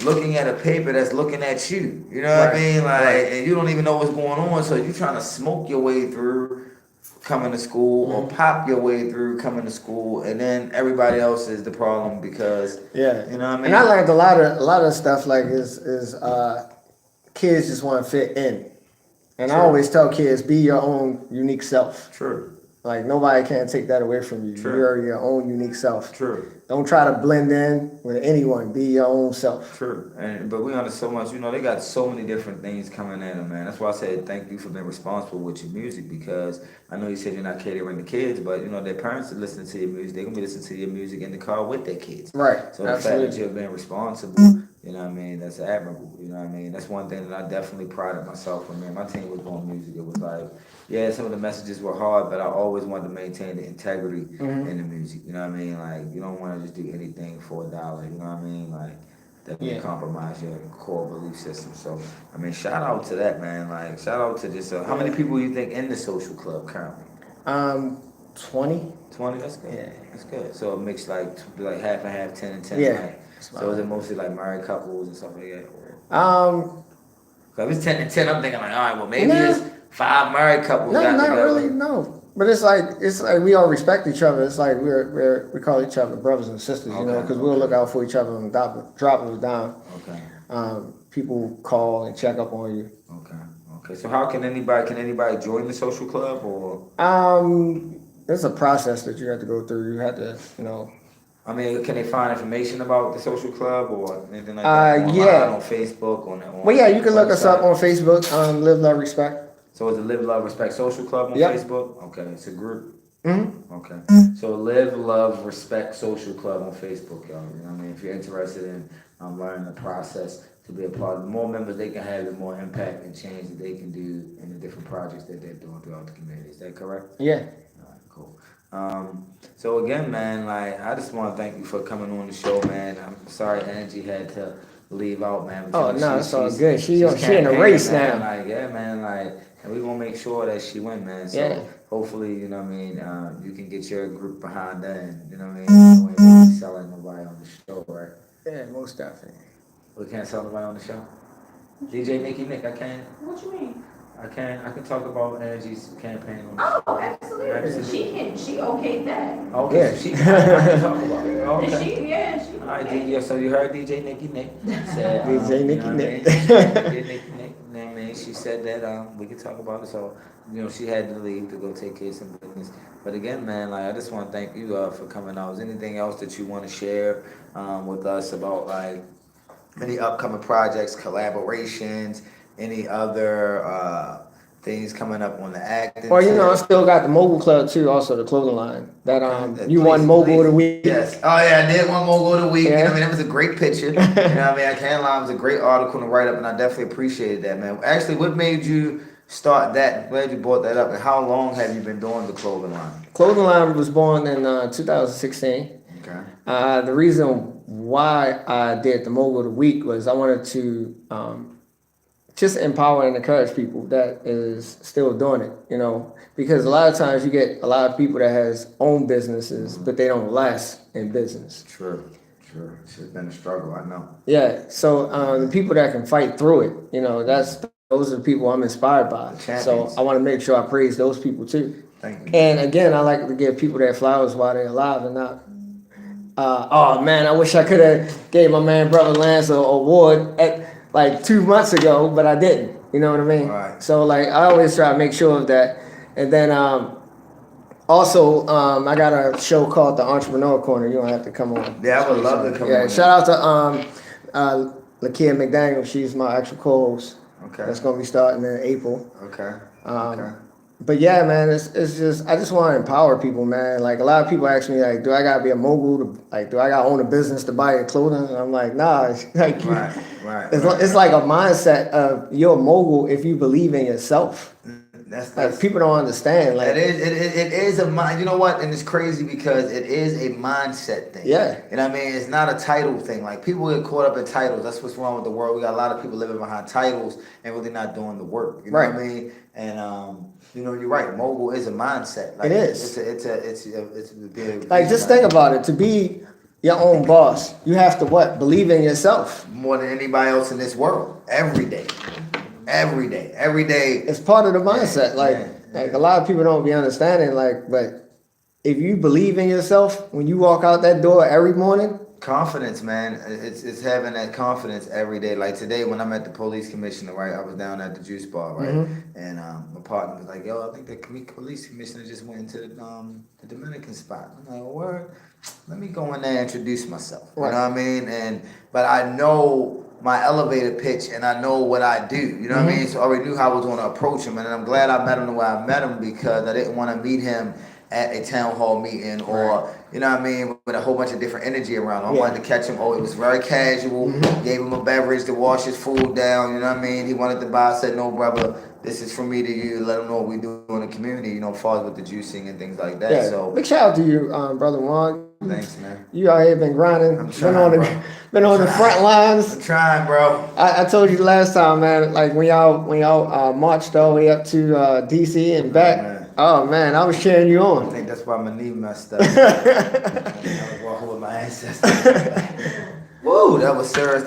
looking at a paper that's looking at you. You know what I mean? Like, and you don't even know what's going on. So you're trying to smoke your way through coming to school or pop your way through coming to school, and then everybody else is the problem because you know what I mean. And I learned a lot of stuff like is kids just want to fit in, and I always tell kids, be your own unique self. True. Like nobody can take that away from you. True. You're your own unique self. True. Don't try to blend in with anyone. Be your own self. True. But we understand so much. You know, they got so many different things coming at them, man. That's why I said thank you for being responsible with your music, because I know you said you're not catering to kids, but you know their parents are listening to your music. They're gonna be listening to your music in the car with their kids. Right. So the Absolutely. fact that you're being responsible, you know what I mean, that's admirable. You know what I mean? That's one thing that I definitely prided myself on. Man, my team was doing music. It was like, yeah, some of the messages were hard, but I always wanted to maintain the integrity in the music. You know what I mean? Like, you don't want to just do anything for $1. You know what I mean? Like, that may compromise your core belief system. So, I mean, shout out to that, man. Like, shout out to just how many people you think in the social club currently? 20. 20. That's good. Yeah. That's good. So it makes like half and half, 10 and 10. Yeah. Like, so is it mostly like married couples and stuff like that? If it's 10 and 10, I'm thinking like, all right, well maybe it's 5 married couples. No, got not together. really. No. But it's like we all respect each other. It's like we call each other brothers and sisters, you know, because we'll look out for each other and drop us down. Okay. People call and check up on you. Okay. So how can anybody join the social club or? There's a process that you have to go through. You have to, you know. I mean, can they find information about the social club or anything like that? On Facebook, Well, yeah, you can look us up on Facebook. Live, Love, Respect. So it's a Live, Love, Respect Social Club on Facebook? Okay, it's a group. Mm-hmm. Okay. So Live, Love, Respect Social Club on Facebook, y'all. You know what I mean? If you're interested in learning the process to be a part of. The more members they can have, the more impact and change that they can do in the different projects that they're doing throughout the community. Is that correct? Yeah. All right, cool. So again, man, like I just want to thank you for coming on the show, man. I'm sorry Angie had to leave out, man. But, Oh, you know, no, it's all she's- good. She she's in a campaigning, race man. now. Like, yeah, man, like, and we gonna make sure that she win, man. So Yeah. hopefully, you know what I mean, you can get your group behind that, and you know what I mean. You ain't be selling nobody on the show, right? Yeah, most definitely. We can't sell nobody on the show. DJ Nick, I can't. What you mean? I can talk about Angie's campaign on the show. Oh, absolutely. She okayed that. Okay, Yeah. so she can talk about it. And Okay. she. All right, yeah, so you heard DJ Nick said, DJ you know what I Nick. mean? DJ Nick, you know what I mean? She said that we could talk about it, so you know she had to leave to go take care of some business. But again, man, like I just want to thank you for coming out. Is anything else that you want to share with us about like any upcoming projects, collaborations, any other things coming up on the acting? Well, you know, I set? still got the Mogul Club too, also the clothing line. That you Please, won Mogul of the please. Week. Yes. Oh yeah, I did one Mogul of the Week. You know Yeah. what I mean? It was a great picture. You know what I mean? I can't lie, it was a great article to write up, and I definitely appreciated that, man. Actually, what made you start that? I'm glad you brought that up. And how long have you been doing the clothing line? Clothing line was born in 2016. Okay. The reason why I did the Mogul of the Week was I wanted to just empower and encourage people that is still doing it, you know, because a lot of times you get a lot of people that has own businesses, but they don't last in business. True. It's been a struggle, I know. Yeah, so the people that can fight through it, you know, those are the people I'm inspired by. The So champions. I want to make sure I praise those people too. Thank you. And again, I like to give people their flowers while they're alive and not. Oh man, I wish I could have gave my man brother Lance an award at like 2 months ago, but I didn't. You know what I mean? Right. So like I always try to make sure of that. And then also I got a show called The Entrepreneur Corner. You don't have to come on. Yeah, I would love to come Yeah, on. shout out to Lakia McDaniel. She's my actual co-host. Okay. That's gonna be starting in April. Okay. Okay. But yeah, man, it's just I just want to empower people, man. Like a lot of people ask me, like, do I gotta be a mogul to do I gotta own a business to buy your clothing? And I'm like, nah. It's like Right. it's like a mindset of you're a mogul if you believe in yourself. Like people don't understand. Like It is a mind. You know what? And it's crazy because it is a mindset thing. Yeah. You know what I mean? It's not a title thing. Like people get caught up in titles. That's what's wrong with the world. We got a lot of people living behind titles and really not doing the work. You know what I mean? And you know, you're right. Mogul is a mindset. Like, It is. It's a big. like just think about it. To be your own boss, you have to what? Believe in yourself. More than anybody else in this world. Every day. It's part of the mindset. Yeah. Like a lot of people don't be understanding. Like, but if you believe in yourself when you walk out that door every morning. Confidence, man. It's having that confidence every day. Like today, when I'm at the police commissioner, right? I was down at the juice bar, right? Mm-hmm. And my partner was like, "Yo, I think the police commissioner just went into the Dominican spot." I'm like, "Word? Let me go in there and introduce myself." You know what I mean? But I know my elevator pitch and I know what I do. You know what I mean? So I already knew how I was going to approach him, and I'm glad I met him the way I met him because I didn't want to meet him at a town hall meeting or, you know what I mean, with a whole bunch of different energy around him. I wanted to catch him. Oh, it was very casual. Gave him a beverage to wash his food down. You know what I mean? He wanted to buy. I said, "No, brother, this is from me to you. Let him know what we do in the community, you know, as far as with the juicing and things like that." Yeah. So, Big shout out to you, brother Juan. thanks, man. You out here been grinding. I'm trying, been on the front lines. I'm trying, bro. I told you last time, man. Like when y'all marched all the way up to DC and back. man. Oh man, I was cheering you I on. think that's why my knee messed up. I was walking with my ancestors. Woo, that was serious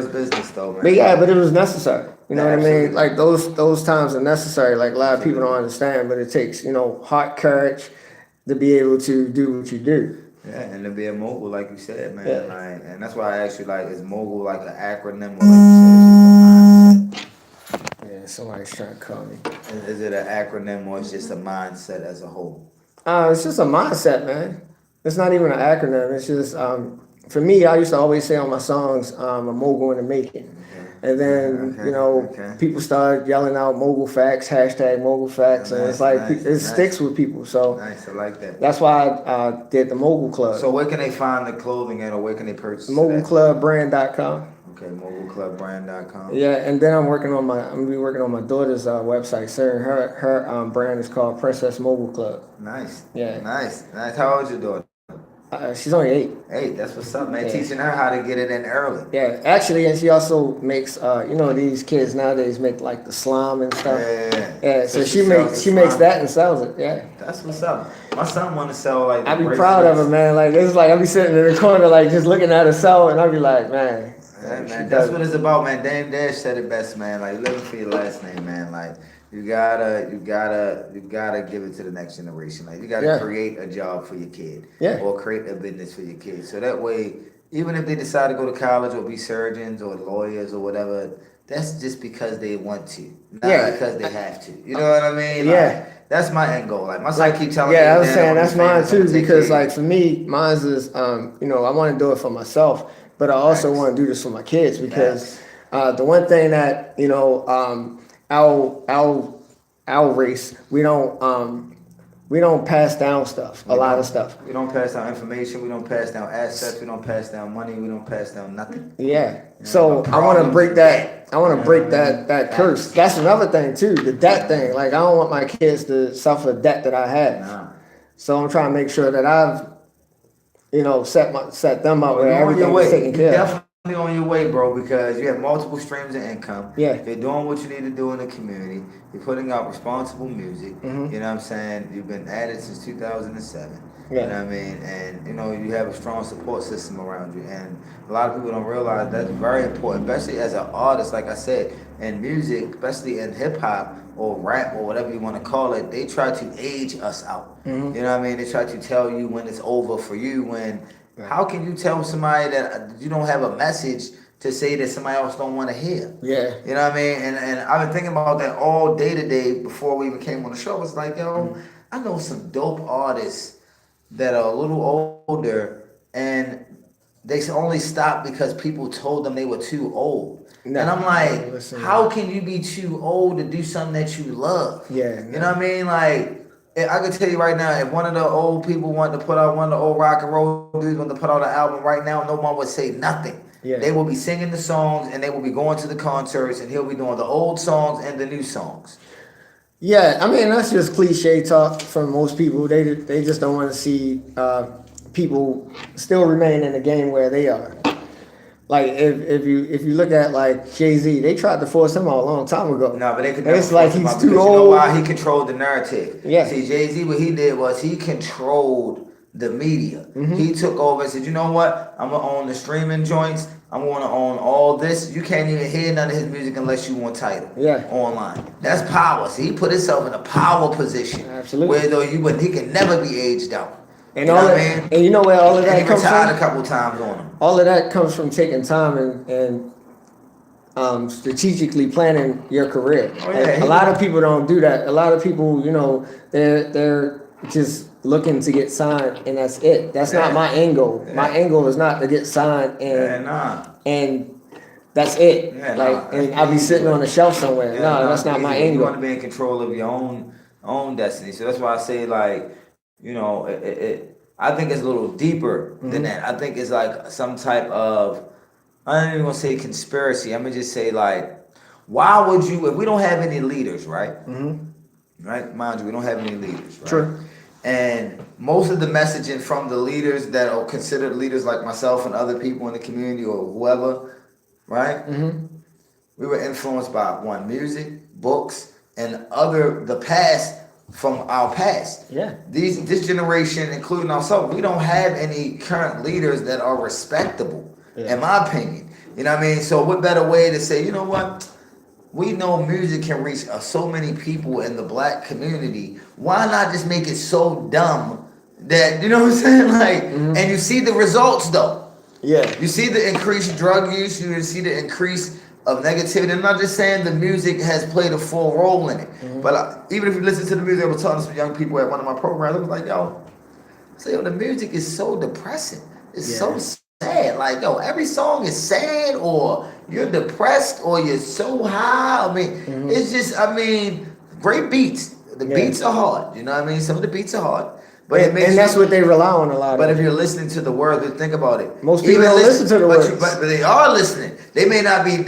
business though, man. But yeah, but it was necessary. You know what I Absolutely. mean? Like those times are necessary. Like a lot of people don't understand, but it takes heart courage to be able to do what you do. Yeah, and to be a mogul, like you said, man. Yeah. Like, and that's why I asked you, like, is mogul like an acronym or like you said, it's just a mindset? Yeah, somebody's trying to call me. Is it an acronym or it's just a mindset as a whole? It's just a mindset, man. It's not even an acronym. It's just for me. I used to always say on my songs, "I'm a mogul in the making," and then people started yelling out "mogul facts," hashtag "mogul facts," and it's like it sticks with people. So Nice, I like that. that's why I did the Mogul Club. So where can they find the clothing at, or where can they purchase it at? MogulClubbrand.com. Okay, mobileclubbrand.com. Yeah, and then I'm gonna be working on my daughter's website. Sir, her brand is called Princess Mobile Club. Nice. Yeah. Nice. How old is your daughter? She's only 8. Hey, that's what's up, man. Yeah. Teaching her how to get it in early. Yeah, actually, and she also makes, these kids nowadays make like the slime and stuff. Yeah, so she makes that and sells it. Yeah, That's what's up. My son want to sell like. I be proud of her, man. Like it's like I be sitting in the corner, like just looking at her sell, and I be like, man. Yeah, man, that's what it's about, man. Dame Dash said it best, man. Like living for your last name, man. Like you gotta give it to the next generation. Like you gotta create a job for your kid, or create a business for your kid. So that way, even if they decide to go to college or be surgeons or lawyers or whatever, that's just because they want to, not because they have to. You know what I mean? Like, that's my end goal. Like my son keep telling me. Yeah, I was saying that's mine too because like for me, mine is I want to do it for myself. But I also want to do this for my kids because the one thing that our race we don't pass down stuff. A lot of stuff. We don't pass down information. We don't pass down assets. We don't pass down money. We don't pass down nothing. Yeah. So I want to break that. I want to break that curse. That's another thing too. The debt thing. Like I don't want my kids to suffer debt that I have. Nah. So I'm trying to make sure that I've set them up where everything is taken care of. Definitely on your way, bro, because you have multiple streams of income. Yeah. You're doing what you need to do in the community. You're putting out responsible music. Mm-hmm. You know what I'm saying? You've been at it since 2007. Yeah. You know what I mean? And, you have a strong support system around you. And a lot of people don't realize that's very important, especially as an artist, like I said, in music, especially in hip-hop or rap or whatever you want to call it, they try to age us out. Mm-hmm. You know what I mean? They try to tell you when it's over for you when... How can you tell somebody that you don't have a message to say that somebody else don't want to hear? Yeah. You know what I mean? And I've been thinking about that all day today before we even came on the show. It's like, I know some dope artists that are a little older and they only stopped because people told them they were too old. No, and I'm like, how can you be too old to do something that you love? Yeah. You know what I mean? Like, I can tell you right now, if one of the old people wanted to put out, one of the old rock and roll dudes wanted to put out an album right now, no one would say nothing. Yeah. They will be singing the songs and they will be going to the concerts and he'll be doing the old songs and the new songs. Yeah, I mean, that's just cliche talk from most people. They just don't want to see people still remain in the game where they are. Like if you look at like Jay-Z, they tried to force him out a long time ago. No, but they could. It's like he's too old. You know why? He controlled the narrative. Yeah. See, Jay-Z, what he did was he controlled the media. Mm-hmm. He took over and said, you know what? I'm gonna own the streaming joints. I'm gonna own all this. You can't even hear none of his music unless you want title. Yeah. Online. That's power. See, he put himself in a power position. Absolutely. Where though he can never be aged out. And all that, and you know where all of that comes from? He retired a couple times on him. All of that comes from taking time and strategically planning your career. Oh, yeah. A lot of people don't do that. A lot of people, they're just looking to get signed, and that's it. That's not my end goal. Yeah. My end goal is not to get signed and that's it. Yeah, and I'll be sitting on a shelf somewhere. Yeah, that's not my end goal. You want to be in control of your own destiny. So that's why I say, like, I think it's a little deeper than that. I think it's like some type of, I don't even want to say conspiracy. I'm going to just say, like, why would you, if we don't have any leaders, right? Mm-hmm. Right? Mind you, we don't have any leaders, right? True. And most of the messaging from the leaders that are considered leaders like myself and other people in the community or whoever, right? Mm-hmm. We were influenced by, one, music, books, and the past from our past. Yeah. This generation, including ourselves, we don't have any current leaders that are respectable, in my opinion. You know what I mean? So what better way to say, you know what? We know music can reach so many people in the black community. Why not just make it so dumb that, you know what I'm saying? Like, and you see the results though. Yeah. You see the increased drug use, you see the increase of negativity. I'm not just saying the music has played a full role in it, but even if you listen to the music, I was telling some young people at one of my programs, I was like, the music is so depressing. It's so sad. Like, every song is sad, or you're depressed, or you're so high. I mean, it's just, great beats. The beats are hard. You know what I mean? Some of the beats are hard. But it makes and that's you, what they rely on a lot but of. if you're listening to the words, then think about it. Most people don't listen to the but words. but they are listening. They may not be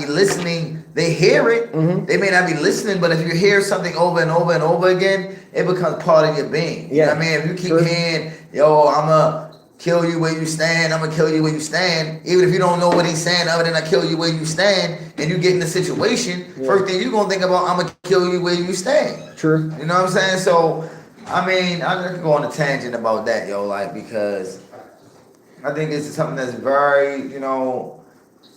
listening. They hear it. Mm-hmm. They may not be listening, but if you hear something over and over and over again, it becomes part of your being. You know what I mean? If you keep hearing, yo, I'ma kill you where you stand, I'ma kill you where you stand, even if you don't know what he's saying other than I kill you where you stand, and you get in the situation, first thing you're gonna think about, I'ma kill you where you stand. True. You know what I'm saying? So I mean, I could go on a tangent about that, yo, like, because I think it's something that's very, you know,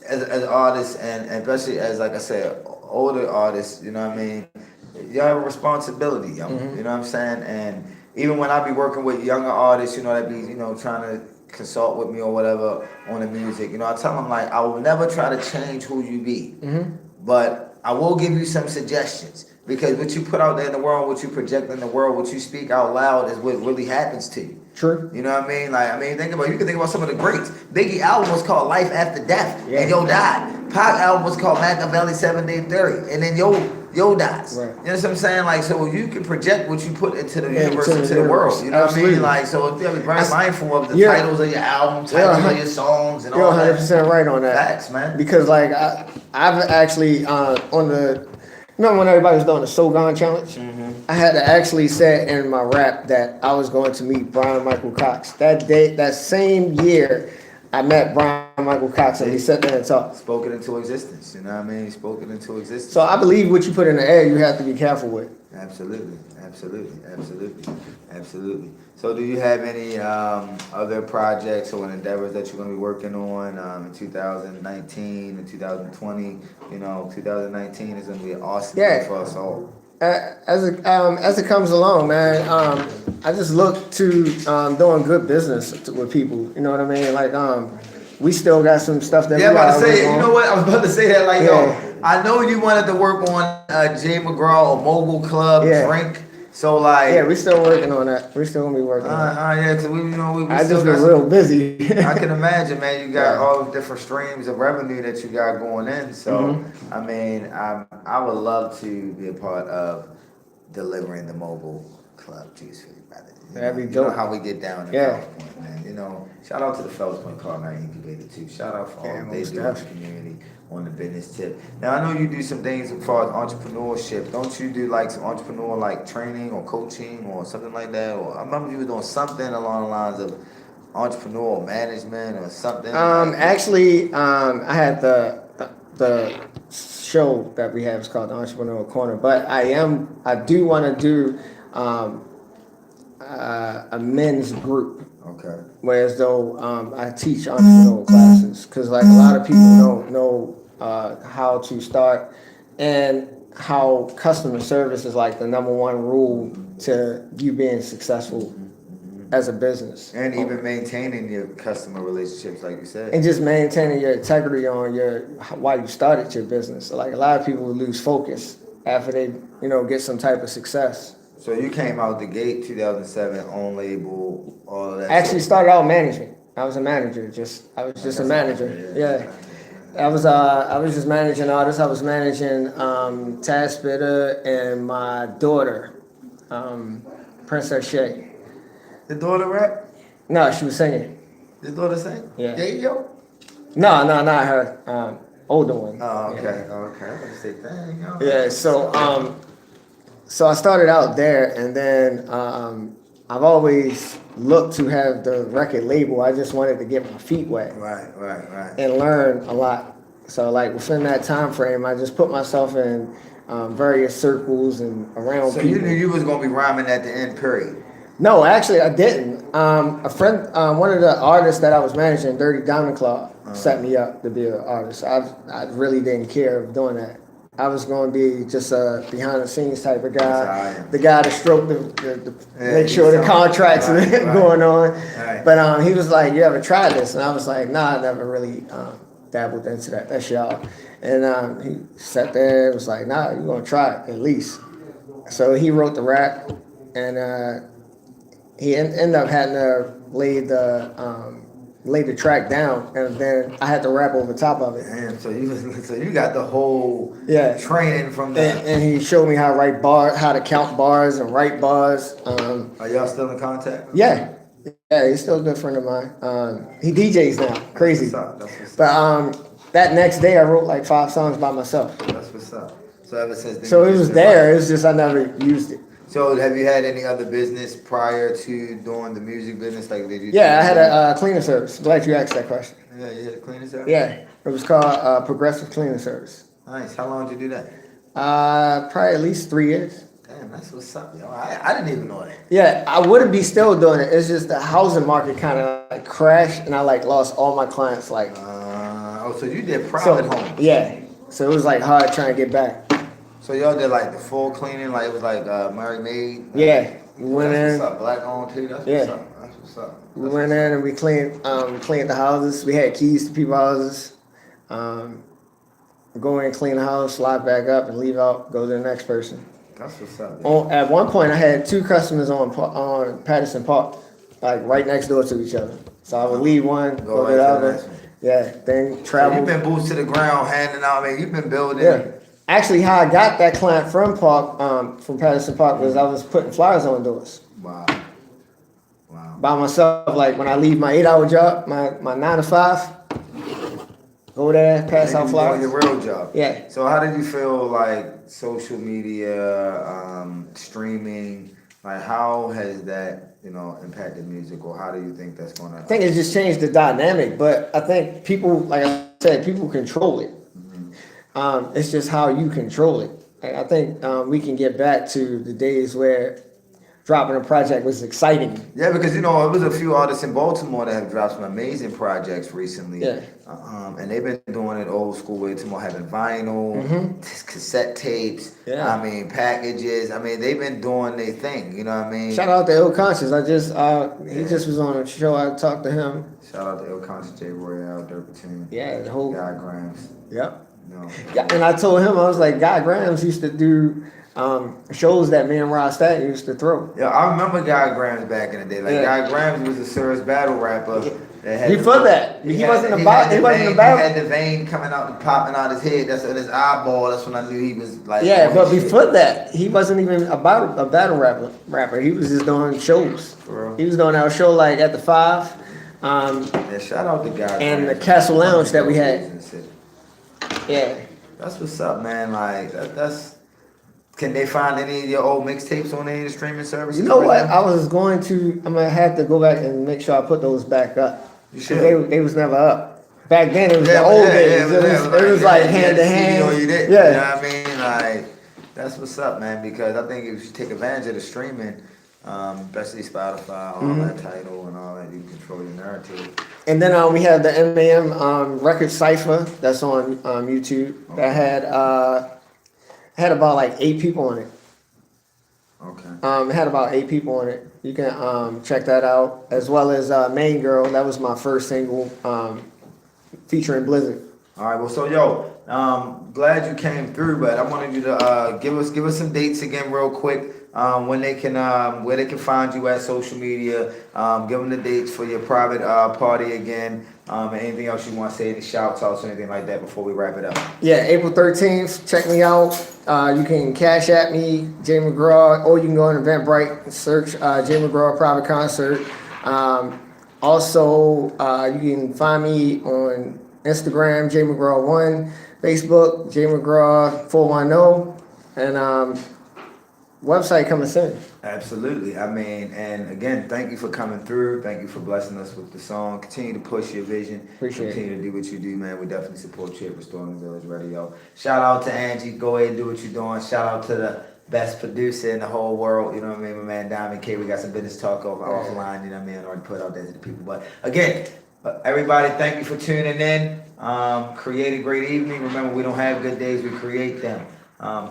as artists and especially as, like I said, older artists, you know what I mean? You have a responsibility, yo. Mm-hmm. You know what I'm saying? And even when I be working with younger artists, you know, that be, you know, trying to consult with me or whatever on the music, you know, I tell them, like, I will never try to change who you be, but I will give you some suggestions. Because what you put out there in the world, what you project in the world, what you speak out loud is what really happens to you. True. You know what I mean? Like, I mean, you can think about some of the greats. Biggie album was called Life After Death, and Yo died. Pac album was called Machiavelli 7 Day Theory, and then Yo dies. Right. You know what I'm saying? Like, so you can project what you put into the universe, into the into the world. universe. You know what I Absolutely. mean? Like, so you have to be very mindful of the Yeah. titles of your album, titles of your songs, and You're all that. 100% right on that. Facts, man. Because like I've actually on the, remember when everybody was doing the Sogan challenge? I had to actually say in my rap that I was going to meet Brian Michael Cox. That day, that same year, I met Brian Michael Cox and we sat there and talked. Spoke it into existence. You know what I mean? Spoke it into existence. So I believe what you put in the air, you have to be careful with. Absolutely. So do you have any other projects or endeavors that you're going to be working on in 2019 and 2020? You know, 2019 is going to be an awesome year for us all. As it comes along, man, I just look to doing good business with people. You know what I mean? Like, we still got some stuff that Yeah, we I'm about to gotta say, work you on. know what? I was about to say that, like, yo, I know you wanted to work on Jay McGraw or Mogul Club drink. So, like, yeah, we still working on that. We still gonna be working on that. yeah, because we I still just been got real busy. I can imagine, man. You got all the different streams of revenue that you got going in. So, I mean, I would love to be a part of delivering the Mogul Club juice for you, brother. You know how we get down in Fells Point, man. You know, shout out to the Fells Point Culinary Incubator too. Shout out for all they do in the community on the business tip. Now I know you do some things as far as entrepreneurship. Don't you do like some entrepreneur like training or coaching or something like that? Or I remember you were doing something along the lines of entrepreneur management or something. Actually, I had the show that we have is called the Entrepreneur Corner, but I do want to do a men's group. Okay. Whereas though I teach entrepreneurial classes, because like a lot of people don't know how to start and how customer service is like the number one rule to you being successful as a business. And even maintaining your customer relationships, like you said. And just maintaining your integrity on why you started your business. So like a lot of people lose focus after they, get some type of success. So you came out the gate 2007 on label, all of that. Actually started out management. I was a manager. I was just a manager. Yeah. I was just managing artists. I was managing Taz Spitter and my daughter, Princess Shay. The daughter rap? No, she was singing. The daughter sing? Yeah. Yo? No, not her. Older one. Oh, okay. Yeah. Okay. I'm gonna say, dang, yo. Yeah. So I started out there, and then I've always looked to have the record label. I just wanted to get my feet wet. Right. And learn a lot. So like within that time frame, I just put myself in various circles and around So people. you knew you was gonna be rhyming at the end, period. No, actually I didn't. A friend, one of the artists that I was managing, Dirty Diamond Claw, set me up to be an artist. I really didn't care of doing that. I was going to be just a behind the scenes type of guy, the guy to stroke make sure the contracts are going on. Right. But he was like, "You ever tried this?" And I was like, "Nah, I never really dabbled into that. That's y'all." And he sat there and was like, "Nah, you're gonna try it at least." So he wrote the rap, and he ended up having to lay the laid the track down, and then I had to rap over top of it. Damn, so you got the whole Yeah. training from that. And he showed me how to write bars, how to count bars and write bars. Are y'all still in contact? Yeah, he's still a good friend of mine. He DJs now, crazy. That's what's up. But that next day I wrote like 5 songs by myself. That's what's up. So ever since then, So you it just was been there. writing. It's just I never used it. So have you had any other business prior to doing the music business? Like did you? Yeah, I had a cleaning service. Glad you asked that question. Yeah, you had a cleaning service? Yeah, it was called Progressive Cleaning Service. Nice. How long did you do that? Probably at least 3 years. Damn, that's what's up, yo. I didn't even know that. Yeah, I wouldn't be still doing it. It's just the housing market kind of like crashed, and I like lost all my clients. Like, So you did private homes. yeah. So it was like hard trying to get back. So y'all did like the full cleaning, like it was like Mary Maid. Yeah, we went That's in. what's up. Black owned too. That's Yeah. what's up. That's what's up. We went in and we cleaned the houses. We had keys to people's houses. Go in, clean the house, slide back up, and leave out. Go to the next person. That's what's up. At one point, I had 2 customers on Patterson Park, like right next door to each other. So I would leave one, go to the other. Yeah, then So travel. you've been boots to the ground, handing out. I mean, you've been building. Yeah. Actually, how I got that client from Patterson Park was I was putting flyers on doors Wow. Wow. by myself. Like when I leave my 8-hour job, my 9 to 5, go there, pass out Doing flyers. your real job. Yeah. So how did you feel like social media, streaming, like how has that, impacted music, or how do you think that's gonna? I think it just changed the dynamic, but I think people, like I said, people control it. It's just how you control it. I think we can get back to the days where dropping a project was exciting. Yeah, because it was a few artists in Baltimore that have dropped some amazing projects recently. Yeah. And they've been doing it old school way, to more having vinyl, cassette tapes. Yeah. I mean, packages. I mean, they've been doing their thing. You know what I mean? Shout out to Ill Conscious. He just was on a show. I talked to him. Shout out to El Conscious, J. Royale, Durbertine. Yeah, the whole. Guy Grams. Yep. No. Yeah, and I told him, I was like, Guy Grams used to do shows that me and Rod Stat used to throw. Yeah, I remember Guy Grams back in the day. Like Yeah. Guy Grams was a serious battle rapper. He for that. He wasn't about. He wasn't about. He had the vein coming out, popping out his head. That's in his eyeball. That's when I knew he was like. Yeah, but before that, he wasn't even about a battle rapper. He was just doing shows. For real? He was doing our show like at the 5. Yeah, shout out to Guy And Grams. the Castle Lounge that we had. Yeah. That's what's up, man. Like that's. Can they find any of your old mixtapes on any of the streaming services? You know right what? now? I'm gonna have to go back and make sure I put those back up. You 'Cause should. They was never up. Back then it was the old days. It was like hand to hand. Or you didn't, Yeah. You know what I mean? Like, that's what's up, man, because I think if you take advantage of the streaming, especially Spotify, all that title and all that, you control your narrative. And then we had the MAM record cipher that's on YouTube that had about like 8 people on it. Okay. It had about 8 people on it. You can check that out, as well as Main Girl. That was my first single featuring Blizzard. All right. Well, so glad you came through, but I wanted you to give us some dates again, real quick. When they can where they can find you at social media. Give them the dates for your private party again. Anything else you want to say, any shout outs or anything like that before we wrap it up? Yeah, April 13th. Check me out. You can cash at me, Jay McGraw, or you can go on Eventbrite and search Jay McGraw private concert. Also, you can find me on Instagram, Jay McGraw1, Facebook, Jay McGraw 410, and website coming soon. Absolutely. I mean, and again, thank you for coming through. Thank you for blessing us with the song. Continue to push your vision. Appreciate it. Continue to do what you do, man. We definitely support you at Restoring the Village Radio. Shout out to Angie. Go ahead and do what you're doing. Shout out to the best producer in the whole world. You know what I mean? My man Diamond K. We got some business talk offline. You know what I mean? I already put out there to the people. But again, everybody, thank you for tuning in. Create a great evening. Remember, we don't have good days. We create them.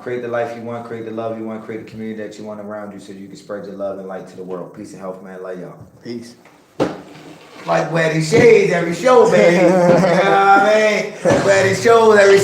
Create the life you want, create the love you want, create the community that you want around you so you can spread your love and light to the world. Peace and health, man. Love y'all. Peace. Like wear these shades every show, baby. You know what I mean? Wear these shows every